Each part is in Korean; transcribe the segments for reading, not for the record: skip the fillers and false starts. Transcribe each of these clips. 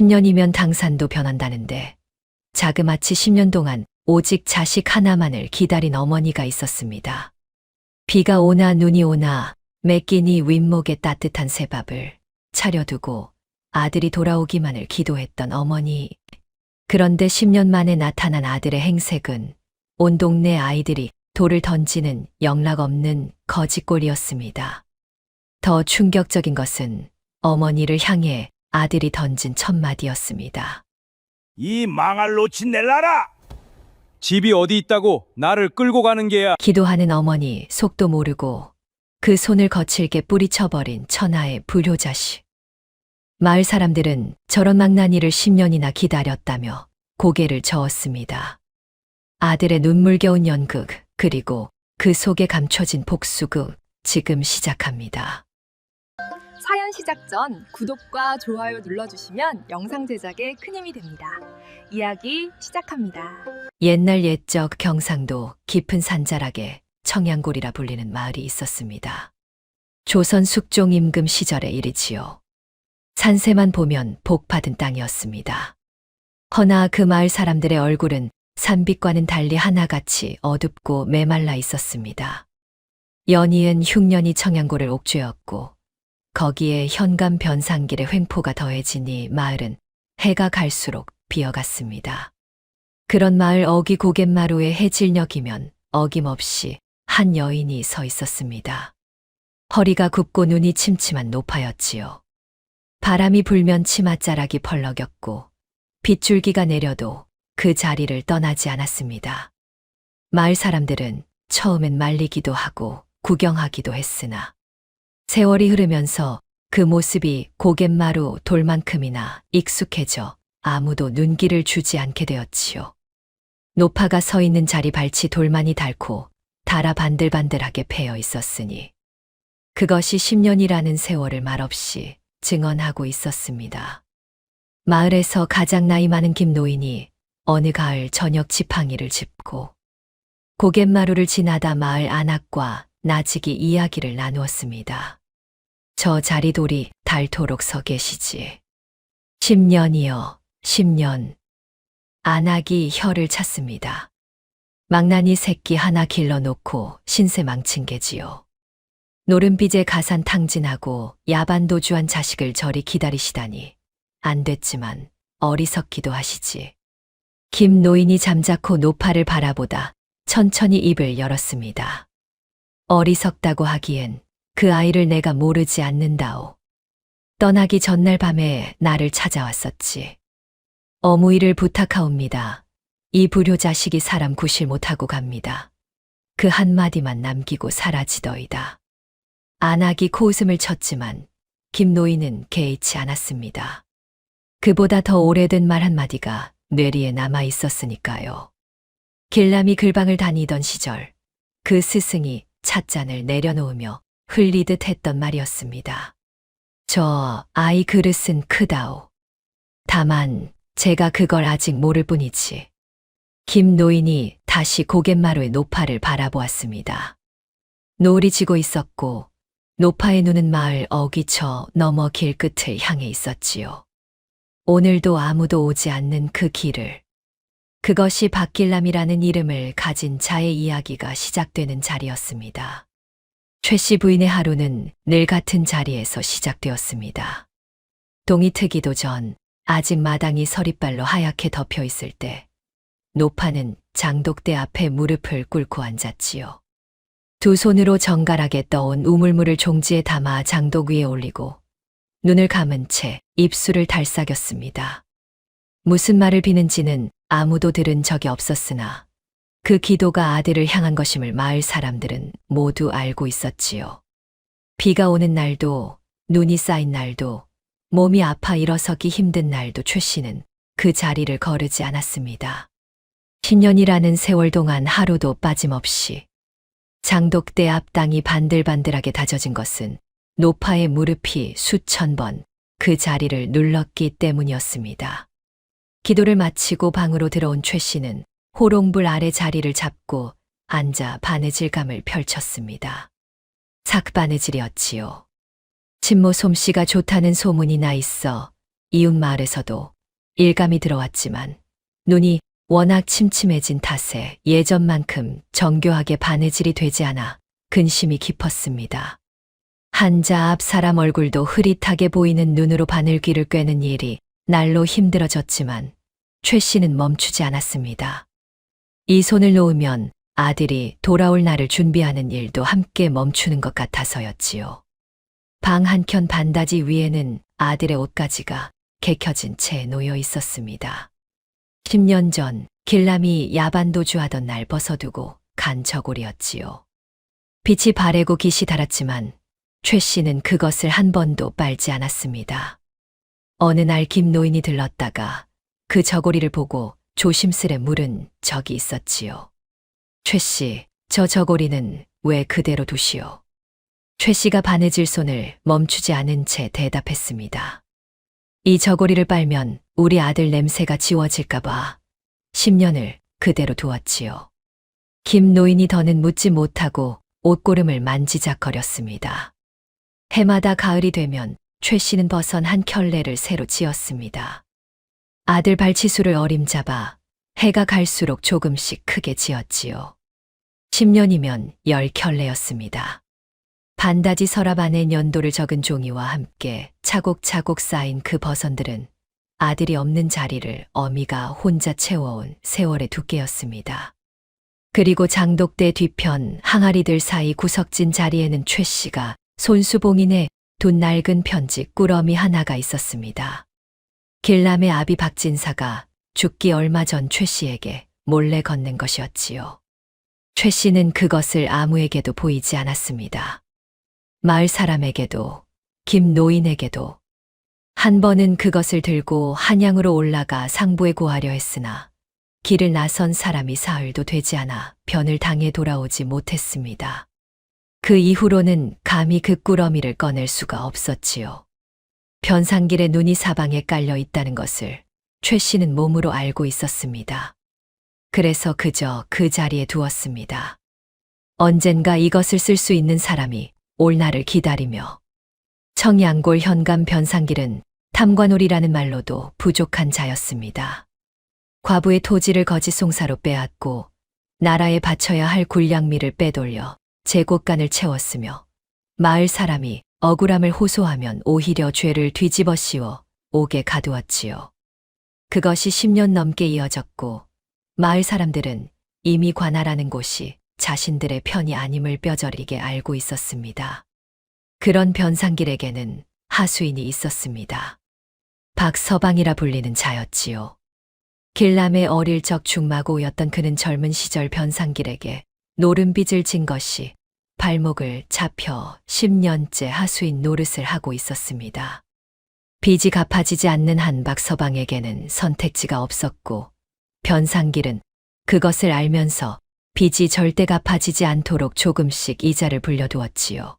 10년이면 당산도 변한다는데 자그마치 10년 동안 오직 자식 하나만을 기다린 어머니가 있었습니다. 비가 오나 눈이 오나 매끼니 윗목에 따뜻한 새밥을 차려두고 아들이 돌아오기만을 기도했던 어머니. 그런데 10년 만에 나타난 아들의 행색은 온 동네 아이들이 돌을 던지는 영락없는 거지꼴이었습니다. 더 충격적인 것은 어머니를 향해 아들이 던진 첫마디였습니다. 이 망할 놓친 넬라라! 집이 어디 있다고 나를 끌고 가는 게야. 기도하는 어머니 속도 모르고 그 손을 거칠게 뿌리쳐버린 천하의 불효자식. 마을 사람들은 저런 망나니를 10년이나 기다렸다며 고개를 저었습니다. 아들의 눈물겨운 연극, 그리고 그 속에 감춰진 복수극, 지금 시작합니다. 사연 시작 전 구독과 좋아요 눌러주시면 영상 제작에 큰 힘이 됩니다. 이야기 시작합니다. 옛날 옛적 경상도 깊은 산자락에 청양골이라 불리는 마을이 있었습니다. 조선 숙종 임금 시절의 일이지요. 산세만 보면 복받은 땅이었습니다. 허나 그 마을 사람들의 얼굴은 산빛과는 달리 하나같이 어둡고 메말라 있었습니다. 연이은 흉년이 청양고를 옥죄었고 거기에 현감 변상길의 횡포가 더해지니 마을은 해가 갈수록 비어갔습니다. 그런 마을 어귀 고갯마루의 해질녘이면 어김없이 한 여인이 서 있었습니다. 허리가 굽고 눈이 침침한 노파였지요. 바람이 불면 치맛자락이 펄럭였고 빗줄기가 내려도 그 자리를 떠나지 않았습니다. 마을 사람들은 처음엔 말리기도 하고 구경하기도 했으나 세월이 흐르면서 그 모습이 고갯마루 돌만큼이나 익숙해져 아무도 눈길을 주지 않게 되었지요. 노파가 서 있는 자리 발치 돌만이 닳고 달아 반들반들하게 패여 있었으니 그것이 10년이라는 세월을 말없이 증언하고 있었습니다. 마을에서 가장 나이 많은 김노인이 어느 가을 저녁 지팡이를 짚고 고갯마루를 지나다 마을 안악과 나직이 이야기를 나누었습니다. 저 자리돌이 닳도록 서 계시지. 10년이여, 10년. 안악이 혀를 찼습니다. 망나니 새끼 하나 길러놓고 신세 망친 게지요. 노른빚에 가산 탕진하고 야반도주한 자식을 저리 기다리시다니 안 됐지만 어리석기도 하시지. 김 노인이 잠자코 노파를 바라보다 천천히 입을 열었습니다. 어리석다고 하기엔 그 아이를 내가 모르지 않는다오. 떠나기 전날 밤에 나를 찾아왔었지. 어무이를 부탁하옵니다. 이 불효자식이 사람 구실 못하고 갑니다. 그 한마디만 남기고 사라지더이다. 안악이 코웃음을 쳤지만 김 노인은 개의치 않았습니다. 그보다 더 오래된 말 한마디가 뇌리에 남아 있었으니까요. 길람이 글방을 다니던 시절 그 스승이 찻잔을 내려놓으며 흘리듯 했던 말이었습니다. 저 아이 그릇은 크다오. 다만 제가 그걸 아직 모를 뿐이지. 김 노인이 다시 고갯마루의 노파를 바라보았습니다. 노을이 지고 있었고 노파의 눈은 마을 어귀쳐 너머 길 끝을 향해 있었지요. 오늘도 아무도 오지 않는 그 길을. 그것이 박길남이라는 이름을 가진 자의 이야기가 시작되는 자리였습니다. 최 씨 부인의 하루는 늘 같은 자리에서 시작되었습니다. 동이 트기도 전 아직 마당이 서리발로 하얗게 덮여 있을 때 노파는 장독대 앞에 무릎을 꿇고 앉았지요. 두 손으로 정갈하게 떠온 우물물을 종지에 담아 장독 위에 올리고 눈을 감은 채 입술을 달싹였습니다. 무슨 말을 비는지는 아무도 들은 적이 없었으나 그 기도가 아들을 향한 것임을 마을 사람들은 모두 알고 있었지요. 비가 오는 날도 눈이 쌓인 날도 몸이 아파 일어서기 힘든 날도 최 씨는 그 자리를 거르지 않았습니다. 10년이라는 세월 동안 하루도 빠짐없이 장독대 앞 땅이 반들반들하게 다져진 것은 노파의 무릎이 수천 번 그 자리를 눌렀기 때문이었습니다. 기도를 마치고 방으로 들어온 최 씨는 호롱불 아래 자리를 잡고 앉아 바느질감을 펼쳤습니다. 삭바느질이었지요. 친모 솜씨가 좋다는 소문이 나 있어 이웃 마을에서도 일감이 들어왔지만 눈이 워낙 침침해진 탓에 예전만큼 정교하게 바느질이 되지 않아 근심이 깊었습니다. 한자 앞 사람 얼굴도 흐릿하게 보이는 눈으로 바늘귀를 꿰는 일이 날로 힘들어졌지만 최 씨는 멈추지 않았습니다. 이 손을 놓으면 아들이 돌아올 날을 준비하는 일도 함께 멈추는 것 같아서였지요. 방 한켠 반다지 위에는 아들의 옷가지가 개켜진 채 놓여 있었습니다. 10년 전 길람이 야반도주하던 날 벗어두고 간 저고리였지요. 빛이 바래고 깃이 달았지만 최 씨는 그것을 한 번도 빨지 않았습니다. 어느 날 김 노인이 들렀다가 그 저고리를 보고 조심스레 물은 적이 있었지요. 최 씨, 저 저고리는 왜 그대로 두시오? 최 씨가 바느질 손을 멈추지 않은 채 대답했습니다. 이 저고리를 빨면 우리 아들 냄새가 지워질까봐 10년을 그대로 두었지요. 김 노인이 더는 묻지 못하고 옷고름을 만지작거렸습니다. 해마다 가을이 되면 최 씨는 버선 한 켤레를 새로 지었습니다. 아들 발치수를 어림잡아 해가 갈수록 조금씩 크게 지었지요. 10년이면 10켤레였습니다. 반다지 서랍 안에 연도를 적은 종이와 함께 차곡차곡 쌓인 그 버선들은 아들이 없는 자리를 어미가 혼자 채워온 세월의 두께였습니다. 그리고 장독대 뒤편 항아리들 사이 구석진 자리에는 최 씨가 손수봉인에 둔 낡은 편지 꾸러미 하나가 있었습니다. 길람의 아비 박진사가 죽기 얼마 전 최 씨에게 몰래 건넨 것이었지요. 최 씨는 그것을 아무에게도 보이지 않았습니다. 마을 사람에게도, 김 노인에게도. 한 번은 그것을 들고 한양으로 올라가 상부에 고하려 했으나 길을 나선 사람이 사흘도 되지 않아 변을 당해 돌아오지 못했습니다. 그 이후로는 감히 그 꾸러미를 꺼낼 수가 없었지요. 변상길에 눈이 사방에 깔려 있다는 것을 최 씨는 몸으로 알고 있었습니다. 그래서 그저 그 자리에 두었습니다. 언젠가 이것을 쓸 수 있는 사람이 올 날을 기다리며. 청양골 현감 변상길은 탐관오리라는 말로도 부족한 자였습니다. 과부의 토지를 거짓송사로 빼앗고 나라에 바쳐야 할 군량미를 빼돌려 제곡간을 채웠으며 마을 사람이 억울함을 호소하면 오히려 죄를 뒤집어 씌워 옥에 가두었지요. 그것이 10년 넘게 이어졌고 마을 사람들은 이미 관아라는 곳이 자신들의 편이 아님을 뼈저리게 알고 있었습니다. 그런 변상길에게는 하수인이 있었습니다. 박서방이라 불리는 자였지요. 길람의 어릴 적 중마고였던 그는 젊은 시절 변상길에게 노름빚을 진 것이 발목을 잡혀 10년째 하수인 노릇을 하고 있었습니다. 빚이 갚아지지 않는 한 박서방에게는 선택지가 없었고 변상길은 그것을 알면서 빚이 절대 갚아지지 않도록 조금씩 이자를 불려두었지요.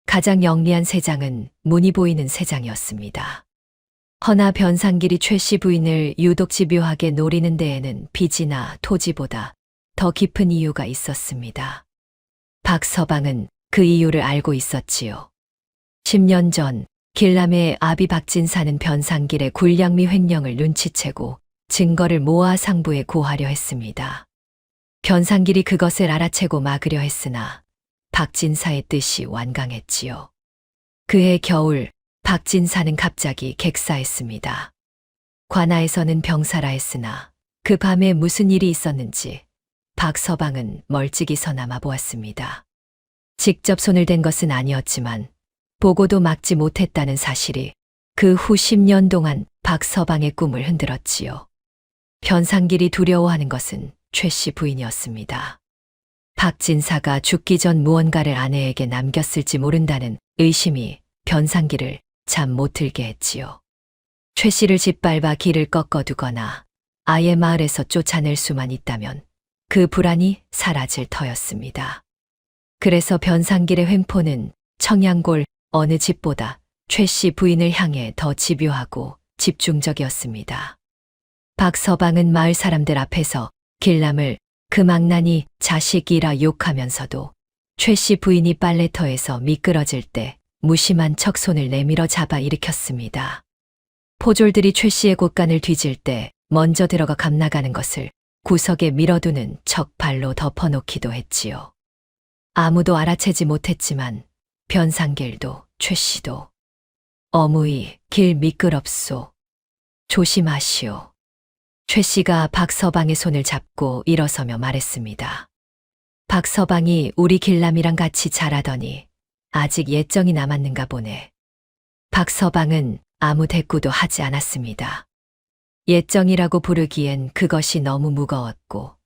가장 영리한 세장은 문이 보이는 세장이었습니다. 허나 변상길이 최 씨 부인을 유독 집요하게 노리는 데에는 빚이나 토지보다 더 깊은 이유가 있었습니다. 박서방은 그 이유를 알고 있었지요. 10년 전 길람의 아비 박진사는 변상길의 군량미 횡령을 눈치채고 증거를 모아 상부에 고하려 했습니다. 변상길이 그것을 알아채고 막으려 했으나 박진사의 뜻이 완강했지요. 그해 겨울 박진사는 갑자기 객사했습니다. 관아에서는 병사라 했으나 그 밤에 무슨 일이 있었는지 박서방은 멀찍이 서남아 보았습니다. 직접 손을 댄 것은 아니었지만 보고도 막지 못했다는 사실이 그 후 10년 동안 박서방의 꿈을 흔들었지요. 변상길이 두려워하는 것은 최 씨 부인이었습니다. 박진사가 죽기 전 무언가를 아내에게 남겼을지 모른다는 의심이 변상길을 잠 못 들게 했지요. 최 씨를 짓밟아 길을 꺾어두거나 아예 마을에서 쫓아낼 수만 있다면 그 불안이 사라질 터였습니다. 그래서 변상길의 횡포는 청양골 어느 집보다 최 씨 부인을 향해 더 집요하고 집중적이었습니다. 박서방은 마을 사람들 앞에서 길람을 그 망나니 자식이라 욕하면서도 최 씨 부인이 빨래터에서 미끄러질 때 무심한 척 손을 내밀어 잡아 일으켰습니다. 포졸들이 최 씨의 곳간을 뒤질 때 먼저 들어가 감나가는 것을 구석에 밀어두는 척 발로 덮어놓기도 했지요. 아무도 알아채지 못했지만 변상길도 최 씨도 어무이 길 미끄럽소. 조심하시오. 최 씨가 박서방의 손을 잡고 일어서며 말했습니다. 박서방이 우리 길남이랑 같이 자라더니 아직 예정이 남았는가 보네. 박서방은 아무 대꾸도 하지 않았습니다. 예정이라고 부르기엔 그것이 너무 무거웠고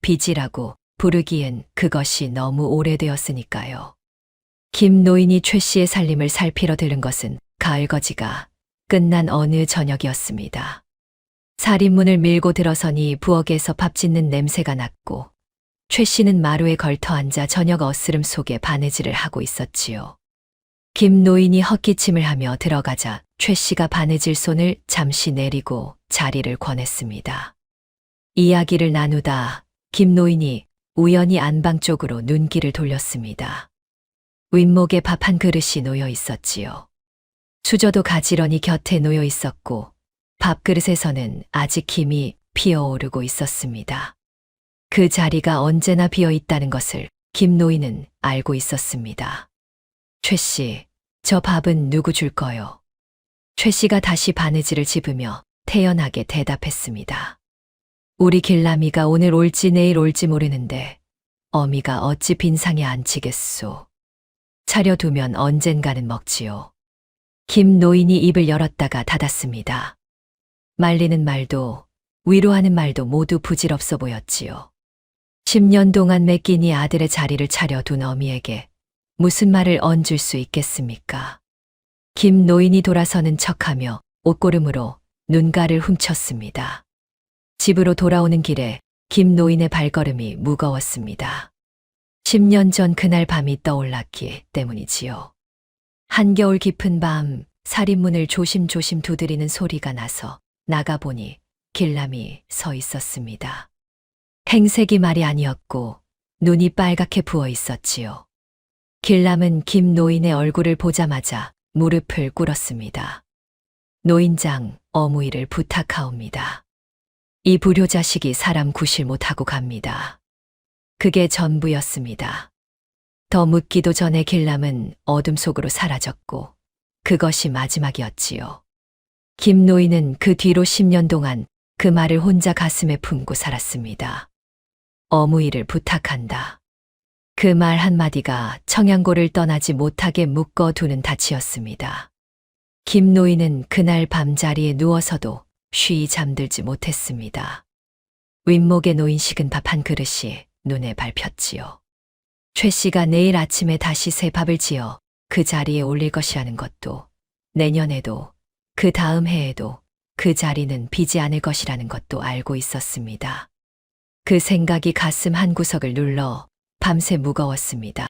빚이라고 부르기엔 그것이 너무 오래되었으니까요. 김 노인이 최 씨의 살림을 살피러 들른 것은 가을거지가 끝난 어느 저녁이었습니다. 살인문을 밀고 들어서니 부엌에서 밥 짓는 냄새가 났고 최 씨는 마루에 걸터 앉아 저녁 어스름 속에 바느질을 하고 있었지요. 김 노인이 헛기침을 하며 들어가자 최 씨가 바느질 손을 잠시 내리고 자리를 권했습니다. 이야기를 나누다 김 노인이 우연히 안방 쪽으로 눈길을 돌렸습니다. 윗목에 밥 한 그릇이 놓여 있었지요. 수저도 가지런히 곁에 놓여 있었고 밥그릇에서는 아직 김이 피어오르고 있었습니다. 그 자리가 언제나 비어 있다는 것을 김 노인은 알고 있었습니다. 최 씨, 저 밥은 누구 줄 거요? 최 씨가 다시 바느질을 집으며 태연하게 대답했습니다. 우리 길남이가 오늘 올지 내일 올지 모르는데 어미가 어찌 빈상에 앉히겠소. 차려두면 언젠가는 먹지요. 김 노인이 입을 열었다가 닫았습니다. 말리는 말도 위로하는 말도 모두 부질없어 보였지요. 10년 동안 맡기니 아들의 자리를 차려둔 어미에게 무슨 말을 얹을 수 있겠습니까? 김 노인이 돌아서는 척하며 옷고름으로 눈가를 훔쳤습니다. 집으로 돌아오는 길에 김 노인의 발걸음이 무거웠습니다. 10년 전 그날 밤이 떠올랐기 때문이지요. 한겨울 깊은 밤 살인문을 조심조심 두드리는 소리가 나서 나가보니 길남이 서 있었습니다. 행색이 말이 아니었고 눈이 빨갛게 부어 있었지요. 길남은 김 노인의 얼굴을 보자마자 무릎을 꿇었습니다. 노인장, 어무이를 부탁하옵니다. 이 불효자식이 사람 구실 못하고 갑니다. 그게 전부였습니다. 더 묻기도 전에 길남은 어둠 속으로 사라졌고 그것이 마지막이었지요. 김 노인은 그 뒤로 10년 동안 그 말을 혼자 가슴에 품고 살았습니다. 어무이를 부탁한다. 그 말 한마디가 청양고를 떠나지 못하게 묶어두는 닻이었습니다. 김 노인은 그날 밤자리에 누워서도 쉬이 잠들지 못했습니다. 윗목에 놓인 식은 밥 한 그릇이 눈에 밟혔지요. 최 씨가 내일 아침에 다시 새 밥을 지어 그 자리에 올릴 것이라는 것도 내년에도 그 다음 해에도 그 자리는 비지 않을 것이라는 것도 알고 있었습니다. 그 생각이 가슴 한구석을 눌러 밤새 무거웠습니다.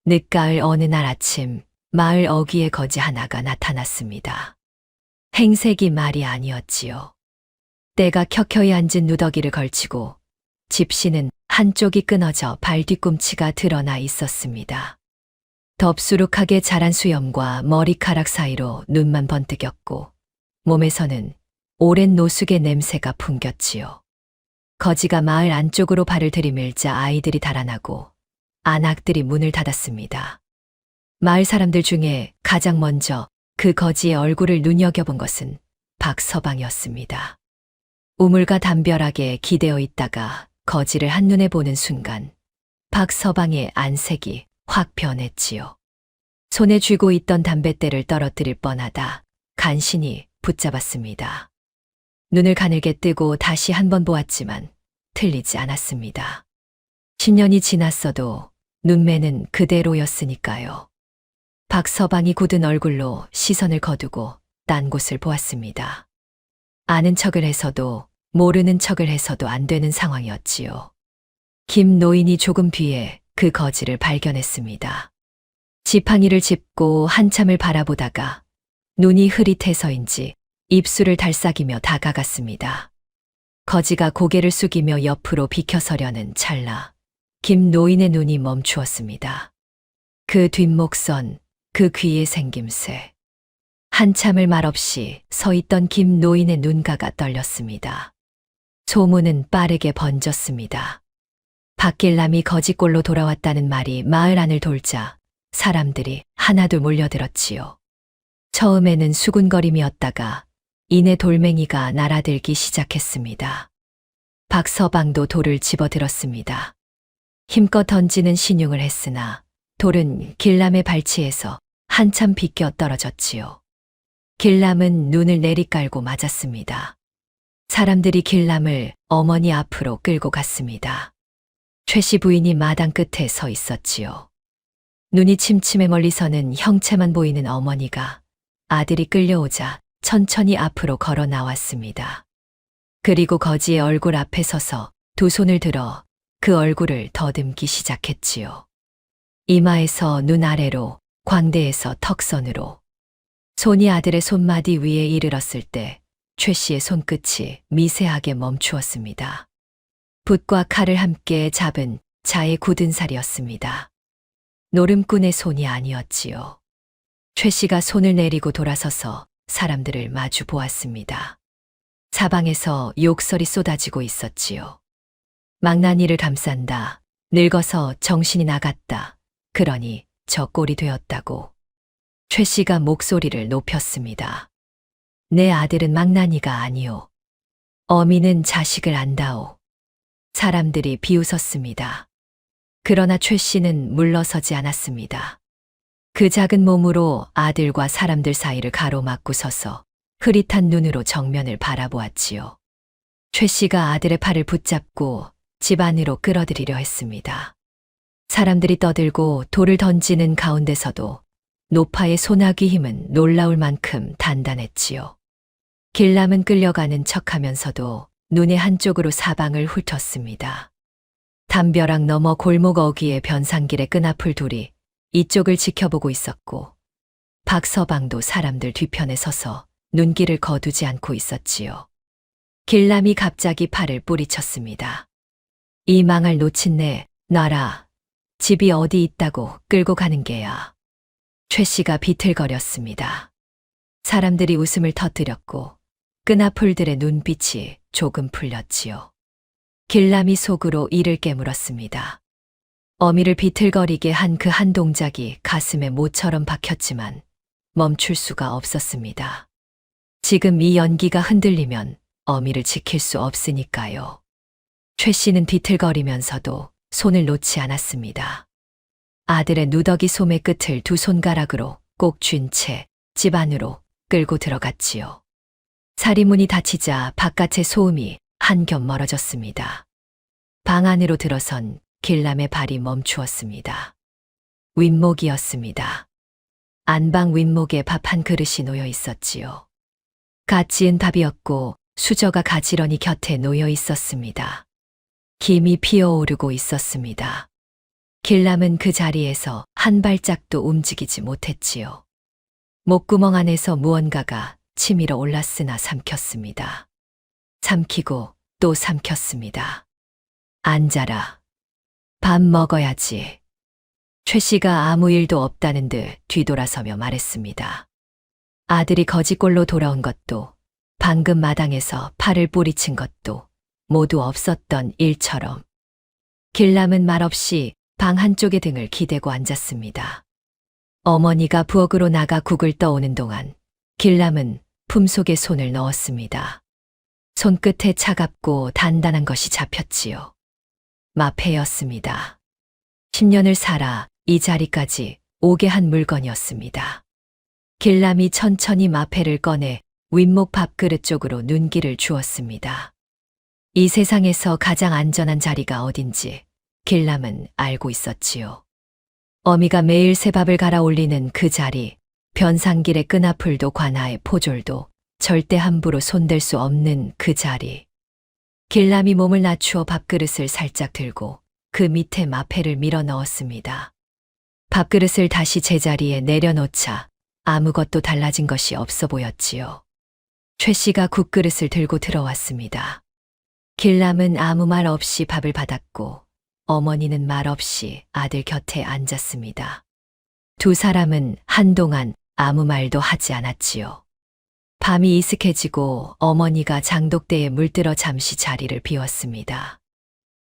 늦가을 어느 날 아침 마을 어귀에 거지 하나가 나타났습니다. 행색이 말이 아니었지요. 때가 켜켜이 앉은 누더기를 걸치고 집시는 한쪽이 끊어져 발 뒤꿈치가 드러나 있었습니다. 덥수룩하게 자란 수염과 머리카락 사이로 눈만 번뜩였고 몸에서는 오랜 노숙의 냄새가 풍겼지요. 거지가 마을 안쪽으로 발을 들이밀자 아이들이 달아나고 안악들이 문을 닫았습니다. 마을 사람들 중에 가장 먼저 그 거지의 얼굴을 눈여겨본 것은 박서방이었습니다. 우물가 담벼락에 기대어 있다가 거지를 한눈에 보는 순간 박서방의 안색이 확 변했지요. 손에 쥐고 있던 담뱃대를 떨어뜨릴 뻔하다 간신히 붙잡았습니다. 눈을 가늘게 뜨고 다시 한 번 보았지만 틀리지 않았습니다. 10년이 지났어도 눈매는 그대로였으니까요. 박서방이 굳은 얼굴로 시선을 거두고 딴 곳을 보았습니다. 아는 척을 해서도 모르는 척을 해서도 안 되는 상황이었지요. 김 노인이 조금 뒤에 그 거지를 발견했습니다. 지팡이를 짚고 한참을 바라보다가 눈이 흐릿해서인지 입술을 달싹이며 다가갔습니다. 거지가 고개를 숙이며 옆으로 비켜서려는 찰나 김 노인의 눈이 멈추었습니다. 그 뒷목선, 그 귀의 생김새. 한참을 말없이 서 있던 김 노인의 눈가가 떨렸습니다. 소문은 빠르게 번졌습니다. 박길남이 거지꼴로 돌아왔다는 말이 마을 안을 돌자 사람들이 하나둘 몰려들었지요. 처음에는 수군거림이었다가 이내 돌멩이가 날아들기 시작했습니다. 박서방도 돌을 집어들었습니다. 힘껏 던지는 신용을 했으나 돌은 길남의 발치에서 한참 비껴 떨어졌지요. 길남은 눈을 내리깔고 맞았습니다. 사람들이 길남을 어머니 앞으로 끌고 갔습니다. 최 씨 부인이 마당 끝에 서 있었지요. 눈이 침침해 멀리서는 형체만 보이는 어머니가 아들이 끌려오자 천천히 앞으로 걸어 나왔습니다. 그리고 거지의 얼굴 앞에 서서 두 손을 들어 그 얼굴을 더듬기 시작했지요. 이마에서 눈 아래로, 광대에서 턱선으로. 손이 아들의 손마디 위에 이르렀을 때 최 씨의 손끝이 미세하게 멈추었습니다. 붓과 칼을 함께 잡은 자의 굳은 살이었습니다. 노름꾼의 손이 아니었지요. 최 씨가 손을 내리고 돌아서서 사람들을 마주 보았습니다. 사방에서 욕설이 쏟아지고 있었지요. 망나니를 감싼다. 늙어서 정신이 나갔다. 그러니 저 꼴이 되었다고. 최 씨가 목소리를 높였습니다. 내 아들은 망나니가 아니오. 어미는 자식을 안다오. 사람들이 비웃었습니다. 그러나 최 씨는 물러서지 않았습니다. 그 작은 몸으로 아들과 사람들 사이를 가로막고 서서 흐릿한 눈으로 정면을 바라보았지요. 최 씨가 아들의 팔을 붙잡고 집 안으로 끌어들이려 했습니다. 사람들이 떠들고 돌을 던지는 가운데서도 노파의 소나기 힘은 놀라울 만큼 단단했지요. 길남은 끌려가는 척하면서도 눈의 한쪽으로 사방을 훑었습니다. 담벼락 너머 골목 어귀의 변상길의 끈앞을 둘이 이쪽을 지켜보고 있었고 박서방도 사람들 뒤편에 서서 눈길을 거두지 않고 있었지요. 길남이 갑자기 팔을 뿌리쳤습니다. 이 망할 놓친네 놔라. 집이 어디 있다고 끌고 가는 게야. 최 씨가 비틀거렸습니다. 사람들이 웃음을 터뜨렸고 끈앞풀들의 눈빛이 조금 풀렸지요. 길남이 속으로 이를 깨물었습니다. 어미를 비틀거리게 한 그 한 동작이 가슴에 모처럼 박혔지만 멈출 수가 없었습니다. 지금 이 연기가 흔들리면 어미를 지킬 수 없으니까요. 최 씨는 비틀거리면서도 손을 놓지 않았습니다. 아들의 누더기 소매 끝을 두 손가락으로 꼭 쥔 채 집 안으로 끌고 들어갔지요. 사리문이 닫히자 바깥의 소음이 한 겹 멀어졌습니다. 방 안으로 들어선 길남의 발이 멈추었습니다. 윗목이었습니다. 안방 윗목에 밥 한 그릇이 놓여 있었지요. 갓 지은 밥이었고 수저가 가지런히 곁에 놓여 있었습니다. 김이 피어오르고 있었습니다. 길남은 그 자리에서 한 발짝도 움직이지 못했지요. 목구멍 안에서 무언가가 치밀어 올랐으나 삼켰습니다. 삼키고 또 삼켰습니다. 앉아라. 밥 먹어야지. 최 씨가 아무 일도 없다는 듯 뒤돌아서며 말했습니다. 아들이 거지꼴로 돌아온 것도 방금 마당에서 팔을 뿌리친 것도 모두 없었던 일처럼. 길남은 말없이 방 한쪽에 등을 기대고 앉았습니다. 어머니가 부엌으로 나가 국을 떠오는 동안 길남은 품속에 손을 넣었습니다. 손끝에 차갑고 단단한 것이 잡혔지요. 마패였습니다. 10년을 살아 이 자리까지 오게 한 물건이었습니다. 길남이 천천히 마패를 꺼내 윗목 밥그릇 쪽으로 눈길을 주었습니다. 이 세상에서 가장 안전한 자리가 어딘지 길남은 알고 있었지요. 어미가 매일 새밥을 갈아 올리는 그 자리, 변상길의 끈앞풀도 관아의 포졸도 절대 함부로 손댈 수 없는 그 자리. 길남이 몸을 낮추어 밥그릇을 살짝 들고 그 밑에 마패를 밀어 넣었습니다. 밥그릇을 다시 제자리에 내려놓자 아무것도 달라진 것이 없어 보였지요. 최 씨가 국그릇을 들고 들어왔습니다. 길남은 아무 말 없이 밥을 받았고 어머니는 말 없이 아들 곁에 앉았습니다. 두 사람은 한동안 아무 말도 하지 않았지요. 밤이 이슥해지고 어머니가 장독대에 물들어 잠시 자리를 비웠습니다.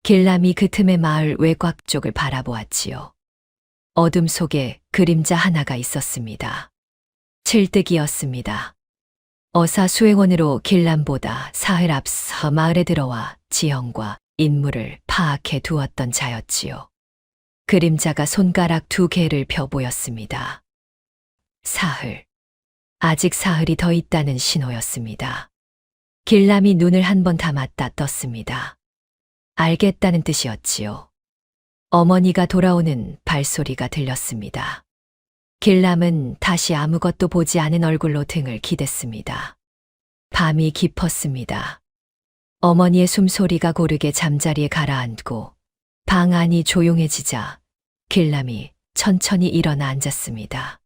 길람이 그 틈에 마을 외곽 쪽을 바라보았지요. 어둠 속에 그림자 하나가 있었습니다. 칠득이었습니다. 어사 수행원으로 길람보다 사흘 앞서 마을에 들어와 지형과 인물을 파악해 두었던 자였지요. 그림자가 손가락 2개를 펴 보였습니다. 사흘. 아직 사흘이 더 있다는 신호였습니다. 길람이 눈을 한 번 감았다 떴습니다. 알겠다는 뜻이었지요. 어머니가 돌아오는 발소리가 들렸습니다. 길람은 다시 아무것도 보지 않은 얼굴로 등을 기댔습니다. 밤이 깊었습니다. 어머니의 숨소리가 고르게 잠자리에 가라앉고 방 안이 조용해지자 길람이 천천히 일어나 앉았습니다.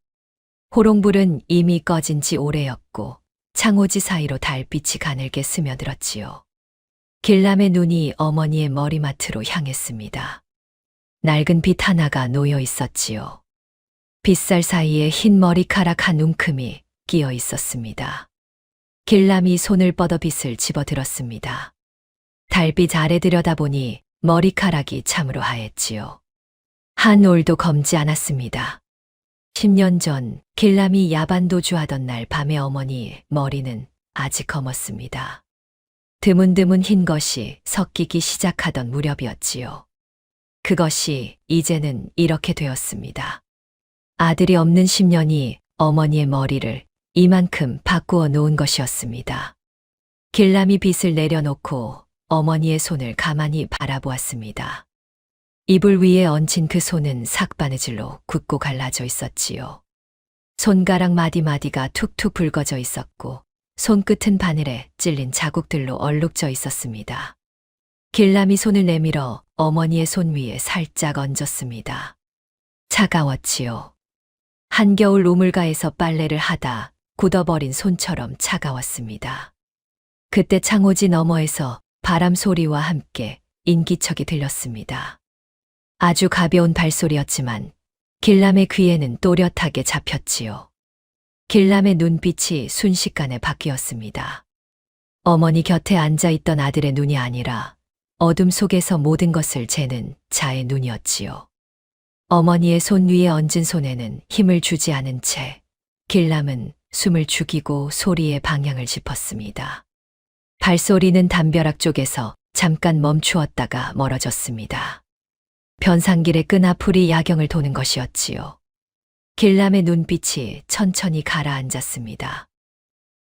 호롱불은 이미 꺼진 지 오래였고 창호지 사이로 달빛이 가늘게 스며들었지요. 길람의 눈이 어머니의 머리맡으로 향했습니다. 낡은 빛 하나가 놓여 있었지요. 빗살 사이에 흰 머리카락 한 움큼이 끼어 있었습니다. 길람이 손을 뻗어 빛을 집어들었습니다. 달빛 아래 들여다보니 머리카락이 참으로 하였지요. 한 올도 검지 않았습니다. 10년 전 길람이 야반도주하던 날 밤에 어머니 머리는 아직 검었습니다. 드문드문 흰 것이 섞이기 시작하던 무렵이었지요. 그것이 이제는 이렇게 되었습니다. 아들이 없는 10년이 어머니의 머리를 이만큼 바꾸어 놓은 것이었습니다. 길람이 빗을 내려놓고 어머니의 손을 가만히 바라보았습니다. 이불 위에 얹힌 그 손은 삭바느질로 굳고 갈라져 있었지요. 손가락 마디마디가 툭툭 붉어져 있었고 손끝은 바늘에 찔린 자국들로 얼룩져 있었습니다. 길람이 손을 내밀어 어머니의 손 위에 살짝 얹었습니다. 차가웠지요. 한겨울 우물가에서 빨래를 하다 굳어버린 손처럼 차가웠습니다. 그때 창호지 너머에서 바람 소리와 함께 인기척이 들렸습니다. 아주 가벼운 발소리였지만 길람의 귀에는 또렷하게 잡혔지요. 길람의 눈빛이 순식간에 바뀌었습니다. 어머니 곁에 앉아있던 아들의 눈이 아니라 어둠 속에서 모든 것을 재는 자의 눈이었지요. 어머니의 손 위에 얹은 손에는 힘을 주지 않은 채 길람은 숨을 죽이고 소리의 방향을 짚었습니다. 발소리는 담벼락 쪽에서 잠깐 멈추었다가 멀어졌습니다. 변상길의 끈앞풀이 야경을 도는 것이었지요. 길람의 눈빛이 천천히 가라앉았습니다.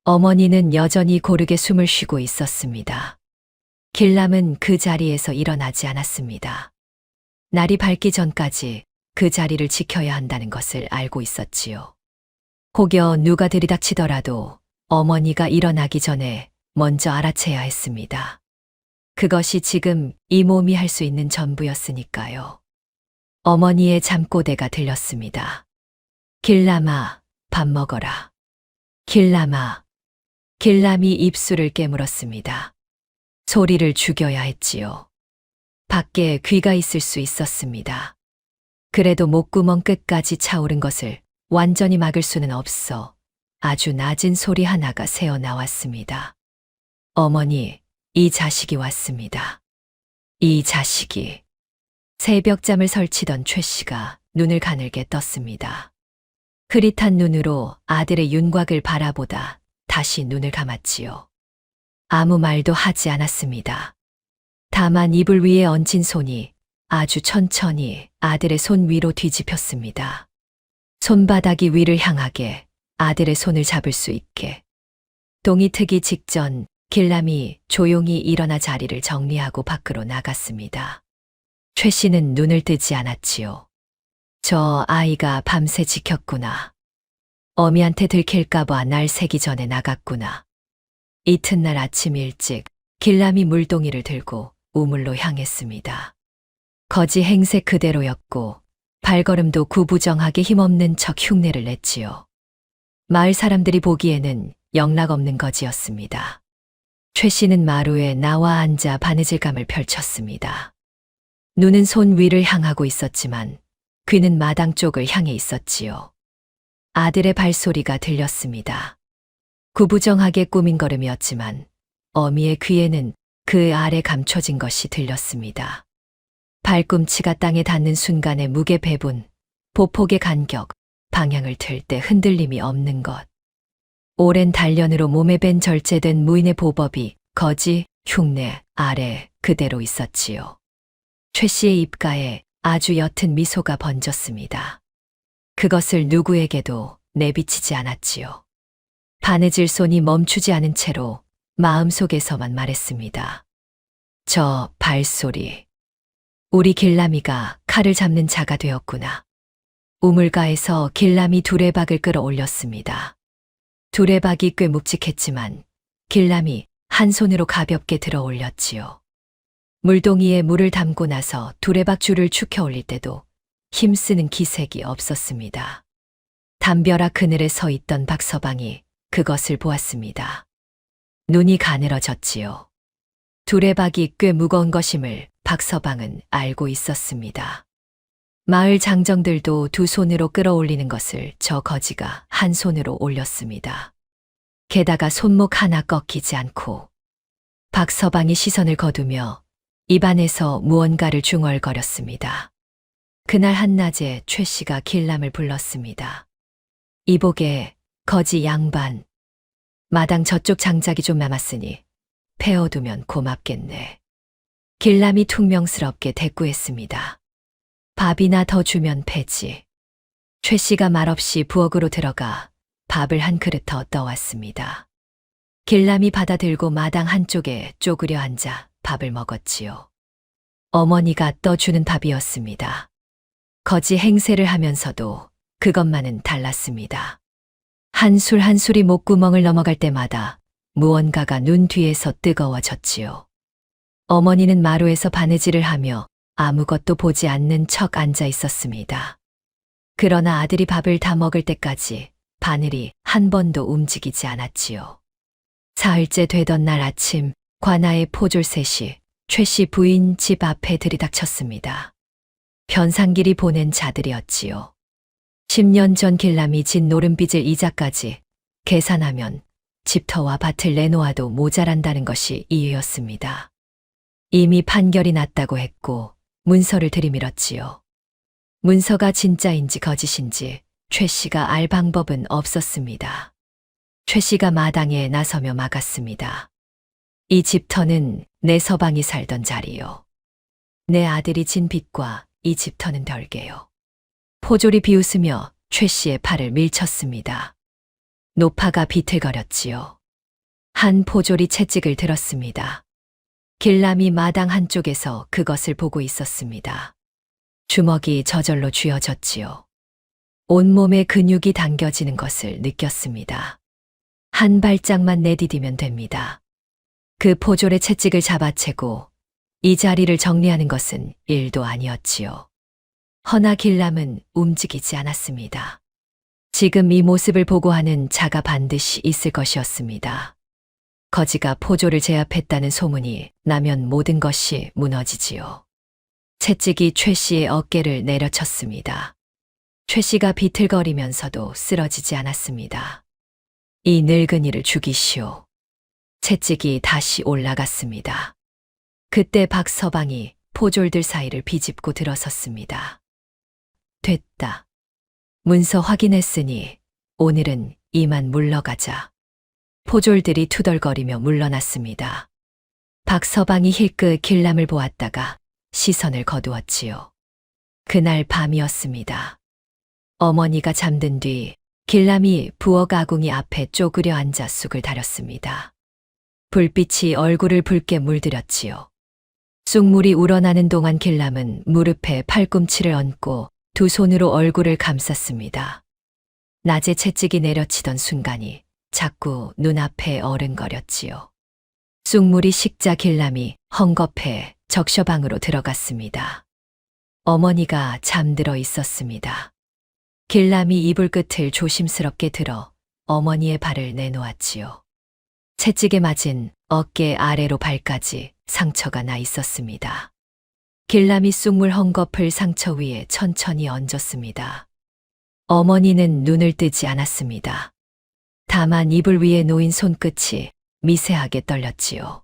어머니는 여전히 고르게 숨을 쉬고 있었습니다. 길람은 그 자리에서 일어나지 않았습니다. 날이 밝기 전까지 그 자리를 지켜야 한다는 것을 알고 있었지요. 혹여 누가 들이닥치더라도 어머니가 일어나기 전에 먼저 알아채야 했습니다. 그것이 지금 이 몸이 할 수 있는 전부였으니까요. 어머니의 잠꼬대가 들렸습니다. 길람아, 밥 먹어라. 길람아. 길람이 입술을 깨물었습니다. 소리를 죽여야 했지요. 밖에 귀가 있을 수 있었습니다. 그래도 목구멍 끝까지 차오른 것을 완전히 막을 수는 없어 아주 낮은 소리 하나가 새어 나왔습니다. 어머니, 이 자식이 왔습니다. 이 자식이. 새벽잠을 설치던 최 씨가 눈을 가늘게 떴습니다. 흐릿한 눈으로 아들의 윤곽을 바라보다 다시 눈을 감았지요. 아무 말도 하지 않았습니다. 다만 이불 위에 얹힌 손이 아주 천천히 아들의 손 위로 뒤집혔습니다. 손바닥이 위를 향하게 아들의 손을 잡을 수 있게. 동이 트기 직전 길람이 조용히 일어나 자리를 정리하고 밖으로 나갔습니다. 최 씨는 눈을 뜨지 않았지요. 저 아이가 밤새 지켰구나. 어미한테 들킬까봐 날 새기 전에 나갔구나. 이튿날 아침 일찍 길람이 물동이를 들고 우물로 향했습니다. 거지 행세 그대로였고 발걸음도 구부정하게 힘없는 척 흉내를 냈지요. 마을 사람들이 보기에는 영락없는 거지였습니다. 최 씨는 마루에 나와 앉아 바느질감을 펼쳤습니다. 눈은 손 위를 향하고 있었지만 귀는 마당 쪽을 향해 있었지요. 아들의 발소리가 들렸습니다. 구부정하게 꾸민 걸음이었지만 어미의 귀에는 그 아래 감춰진 것이 들렸습니다. 발꿈치가 땅에 닿는 순간의 무게 배분, 보폭의 간격, 방향을 틀 때 흔들림이 없는 것. 오랜 단련으로 몸에 밴 절제된 무인의 보법이 거지, 흉내, 아래 그대로 있었지요. 최 씨의 입가에 아주 옅은 미소가 번졌습니다. 그것을 누구에게도 내비치지 않았지요. 바느질 손이 멈추지 않은 채로 마음속에서만 말했습니다. 저 발소리. 우리 길람이가 칼을 잡는 자가 되었구나. 우물가에서 길람이 두레박을 끌어올렸습니다. 두레박이 꽤 묵직했지만 길람이 한 손으로 가볍게 들어 올렸지요. 물동이에 물을 담고 나서 두레박 줄을 축혀 올릴 때도 힘쓰는 기색이 없었습니다. 담벼락 그늘에 서 있던 박서방이 그것을 보았습니다. 눈이 가늘어졌지요. 두레박이 꽤 무거운 것임을 박서방은 알고 있었습니다. 마을 장정들도 두 손으로 끌어올리는 것을 저 거지가 한 손으로 올렸습니다. 게다가 손목 하나 꺾이지 않고 박서방이 시선을 거두며 입안에서 무언가를 중얼거렸습니다. 그날 한낮에 최 씨가 길람을 불렀습니다. 이복에 거지 양반. 마당 저쪽 장작이 좀 남았으니 패어두면 고맙겠네. 길람이 퉁명스럽게 대꾸했습니다. 밥이나 더 주면 패지. 최 씨가 말없이 부엌으로 들어가 밥을 한 그릇 더 떠왔습니다. 길람이 받아들고 마당 한쪽에 쪼그려 앉아 밥을 먹었지요. 어머니가 떠주는 밥이었습니다. 거지 행세를 하면서도 그것만은 달랐습니다. 한 술 한 술이 목구멍을 넘어갈 때마다 무언가가 눈 뒤에서 뜨거워졌지요. 어머니는 마루에서 바느질을 하며 아무것도 보지 않는 척 앉아 있었습니다. 그러나 아들이 밥을 다 먹을 때까지 바늘이 한 번도 움직이지 않았지요. 사흘째 되던 날 아침 관아의 포졸셋이 최 씨 부인 집 앞에 들이닥쳤습니다. 변상길이 보낸 자들이었지요. 10년 전 길람이 진 노름빚을 이자까지 계산하면 집터와 밭을 내놓아도 모자란다는 것이 이유였습니다. 이미 판결이 났다고 했고 문서를 들이밀었지요. 문서가 진짜인지 거짓인지 최 씨가 알 방법은 없었습니다. 최 씨가 마당에 나서며 막았습니다. 이 집터는 내 서방이 살던 자리요. 내 아들이 진 빚과 이 집터는 별개요. 포졸이 비웃으며 최 씨의 팔을 밀쳤습니다. 노파가 비틀거렸지요. 한 포졸이 채찍을 들었습니다. 길람이 마당 한쪽에서 그것을 보고 있었습니다. 주먹이 저절로 쥐어졌지요. 온몸의 근육이 당겨지는 것을 느꼈습니다. 한 발짝만 내디디면 됩니다. 그 포졸의 채찍을 잡아채고 이 자리를 정리하는 것은 일도 아니었지요. 허나 길람은 움직이지 않았습니다. 지금 이 모습을 보고 하는 자가 반드시 있을 것이었습니다. 거지가 포졸을 제압했다는 소문이 나면 모든 것이 무너지지요. 채찍이 최 씨의 어깨를 내려쳤습니다. 최 씨가 비틀거리면서도 쓰러지지 않았습니다. 이 늙은이를 죽이시오. 채찍이 다시 올라갔습니다. 그때 박서방이 포졸들 사이를 비집고 들어섰습니다. 됐다. 문서 확인했으니 오늘은 이만 물러가자. 포졸들이 투덜거리며 물러났습니다. 박서방이 힐끗 길람을 보았다가 시선을 거두었지요. 그날 밤이었습니다. 어머니가 잠든 뒤 길람이 부엌 아궁이 앞에 쪼그려 앉아 쑥을 다렸습니다. 불빛이 얼굴을 붉게 물들였지요. 쑥물이 우러나는 동안 길람은 무릎에 팔꿈치를 얹고 두 손으로 얼굴을 감쌌습니다. 낮에 채찍이 내려치던 순간이 자꾸 눈앞에 어른거렸지요. 쑥물이 식자 길람이 헝겊해 적셔방으로 들어갔습니다. 어머니가 잠들어 있었습니다. 길람이 이불 끝을 조심스럽게 들어 어머니의 발을 내놓았지요. 채찍에 맞은 어깨 아래로 발까지 상처가 나 있었습니다. 길람이 쑥물 헝겊을 상처 위에 천천히 얹었습니다. 어머니는 눈을 뜨지 않았습니다. 다만 이불 위에 놓인 손끝이 미세하게 떨렸지요.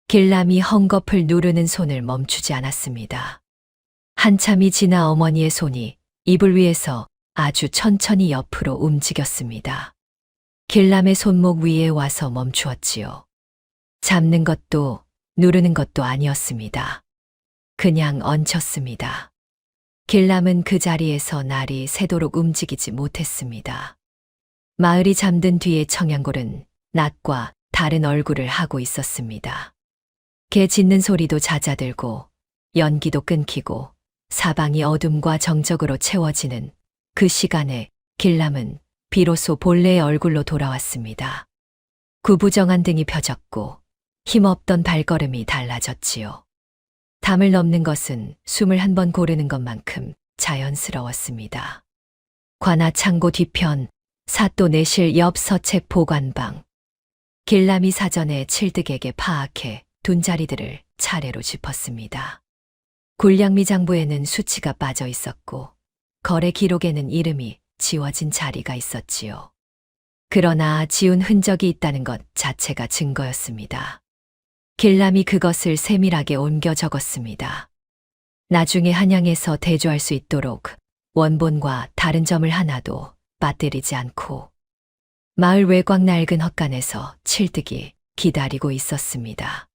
길람이 헝겊을 누르는 손을 멈추지 않았습니다. 한참이 지나 어머니의 손이 이불 위에서 아주 천천히 옆으로 움직였습니다. 길람의 손목 위에 와서 멈추었지요. 잡는 것도 누르는 것도 아니었습니다. 그냥 얹혔습니다. 길람은 그 자리에서 날이 새도록 움직이지 못했습니다. 마을이 잠든 뒤에 청양골은 낮과 다른 얼굴을 하고 있었습니다. 개 짖는 소리도 잦아들고 연기도 끊기고 사방이 어둠과 정적으로 채워지는 그 시간에 길람은 비로소 본래의 얼굴로 돌아왔습니다. 구부정한 등이 펴졌고 힘없던 발걸음이 달라졌지요. 담을 넘는 것은 숨을 한 번 고르는 것만큼 자연스러웠습니다. 관아 창고 뒤편 사또 내실 옆 서책 보관방. 길람이 사전에 칠득에게 파악해 둔 자리들을 차례로 짚었습니다. 굴량미 장부에는 수치가 빠져 있었고 거래 기록에는 이름이 지워진 자리가 있었지요. 그러나 지운 흔적이 있다는 것 자체가 증거였습니다. 길람이 그것을 세밀하게 옮겨 적었습니다. 나중에 한양에서 대조할 수 있도록 원본과 다른 점을 하나도 빠뜨리지 않고 마을 외곽 낡은 헛간에서 칠득이 기다리고 있었습니다.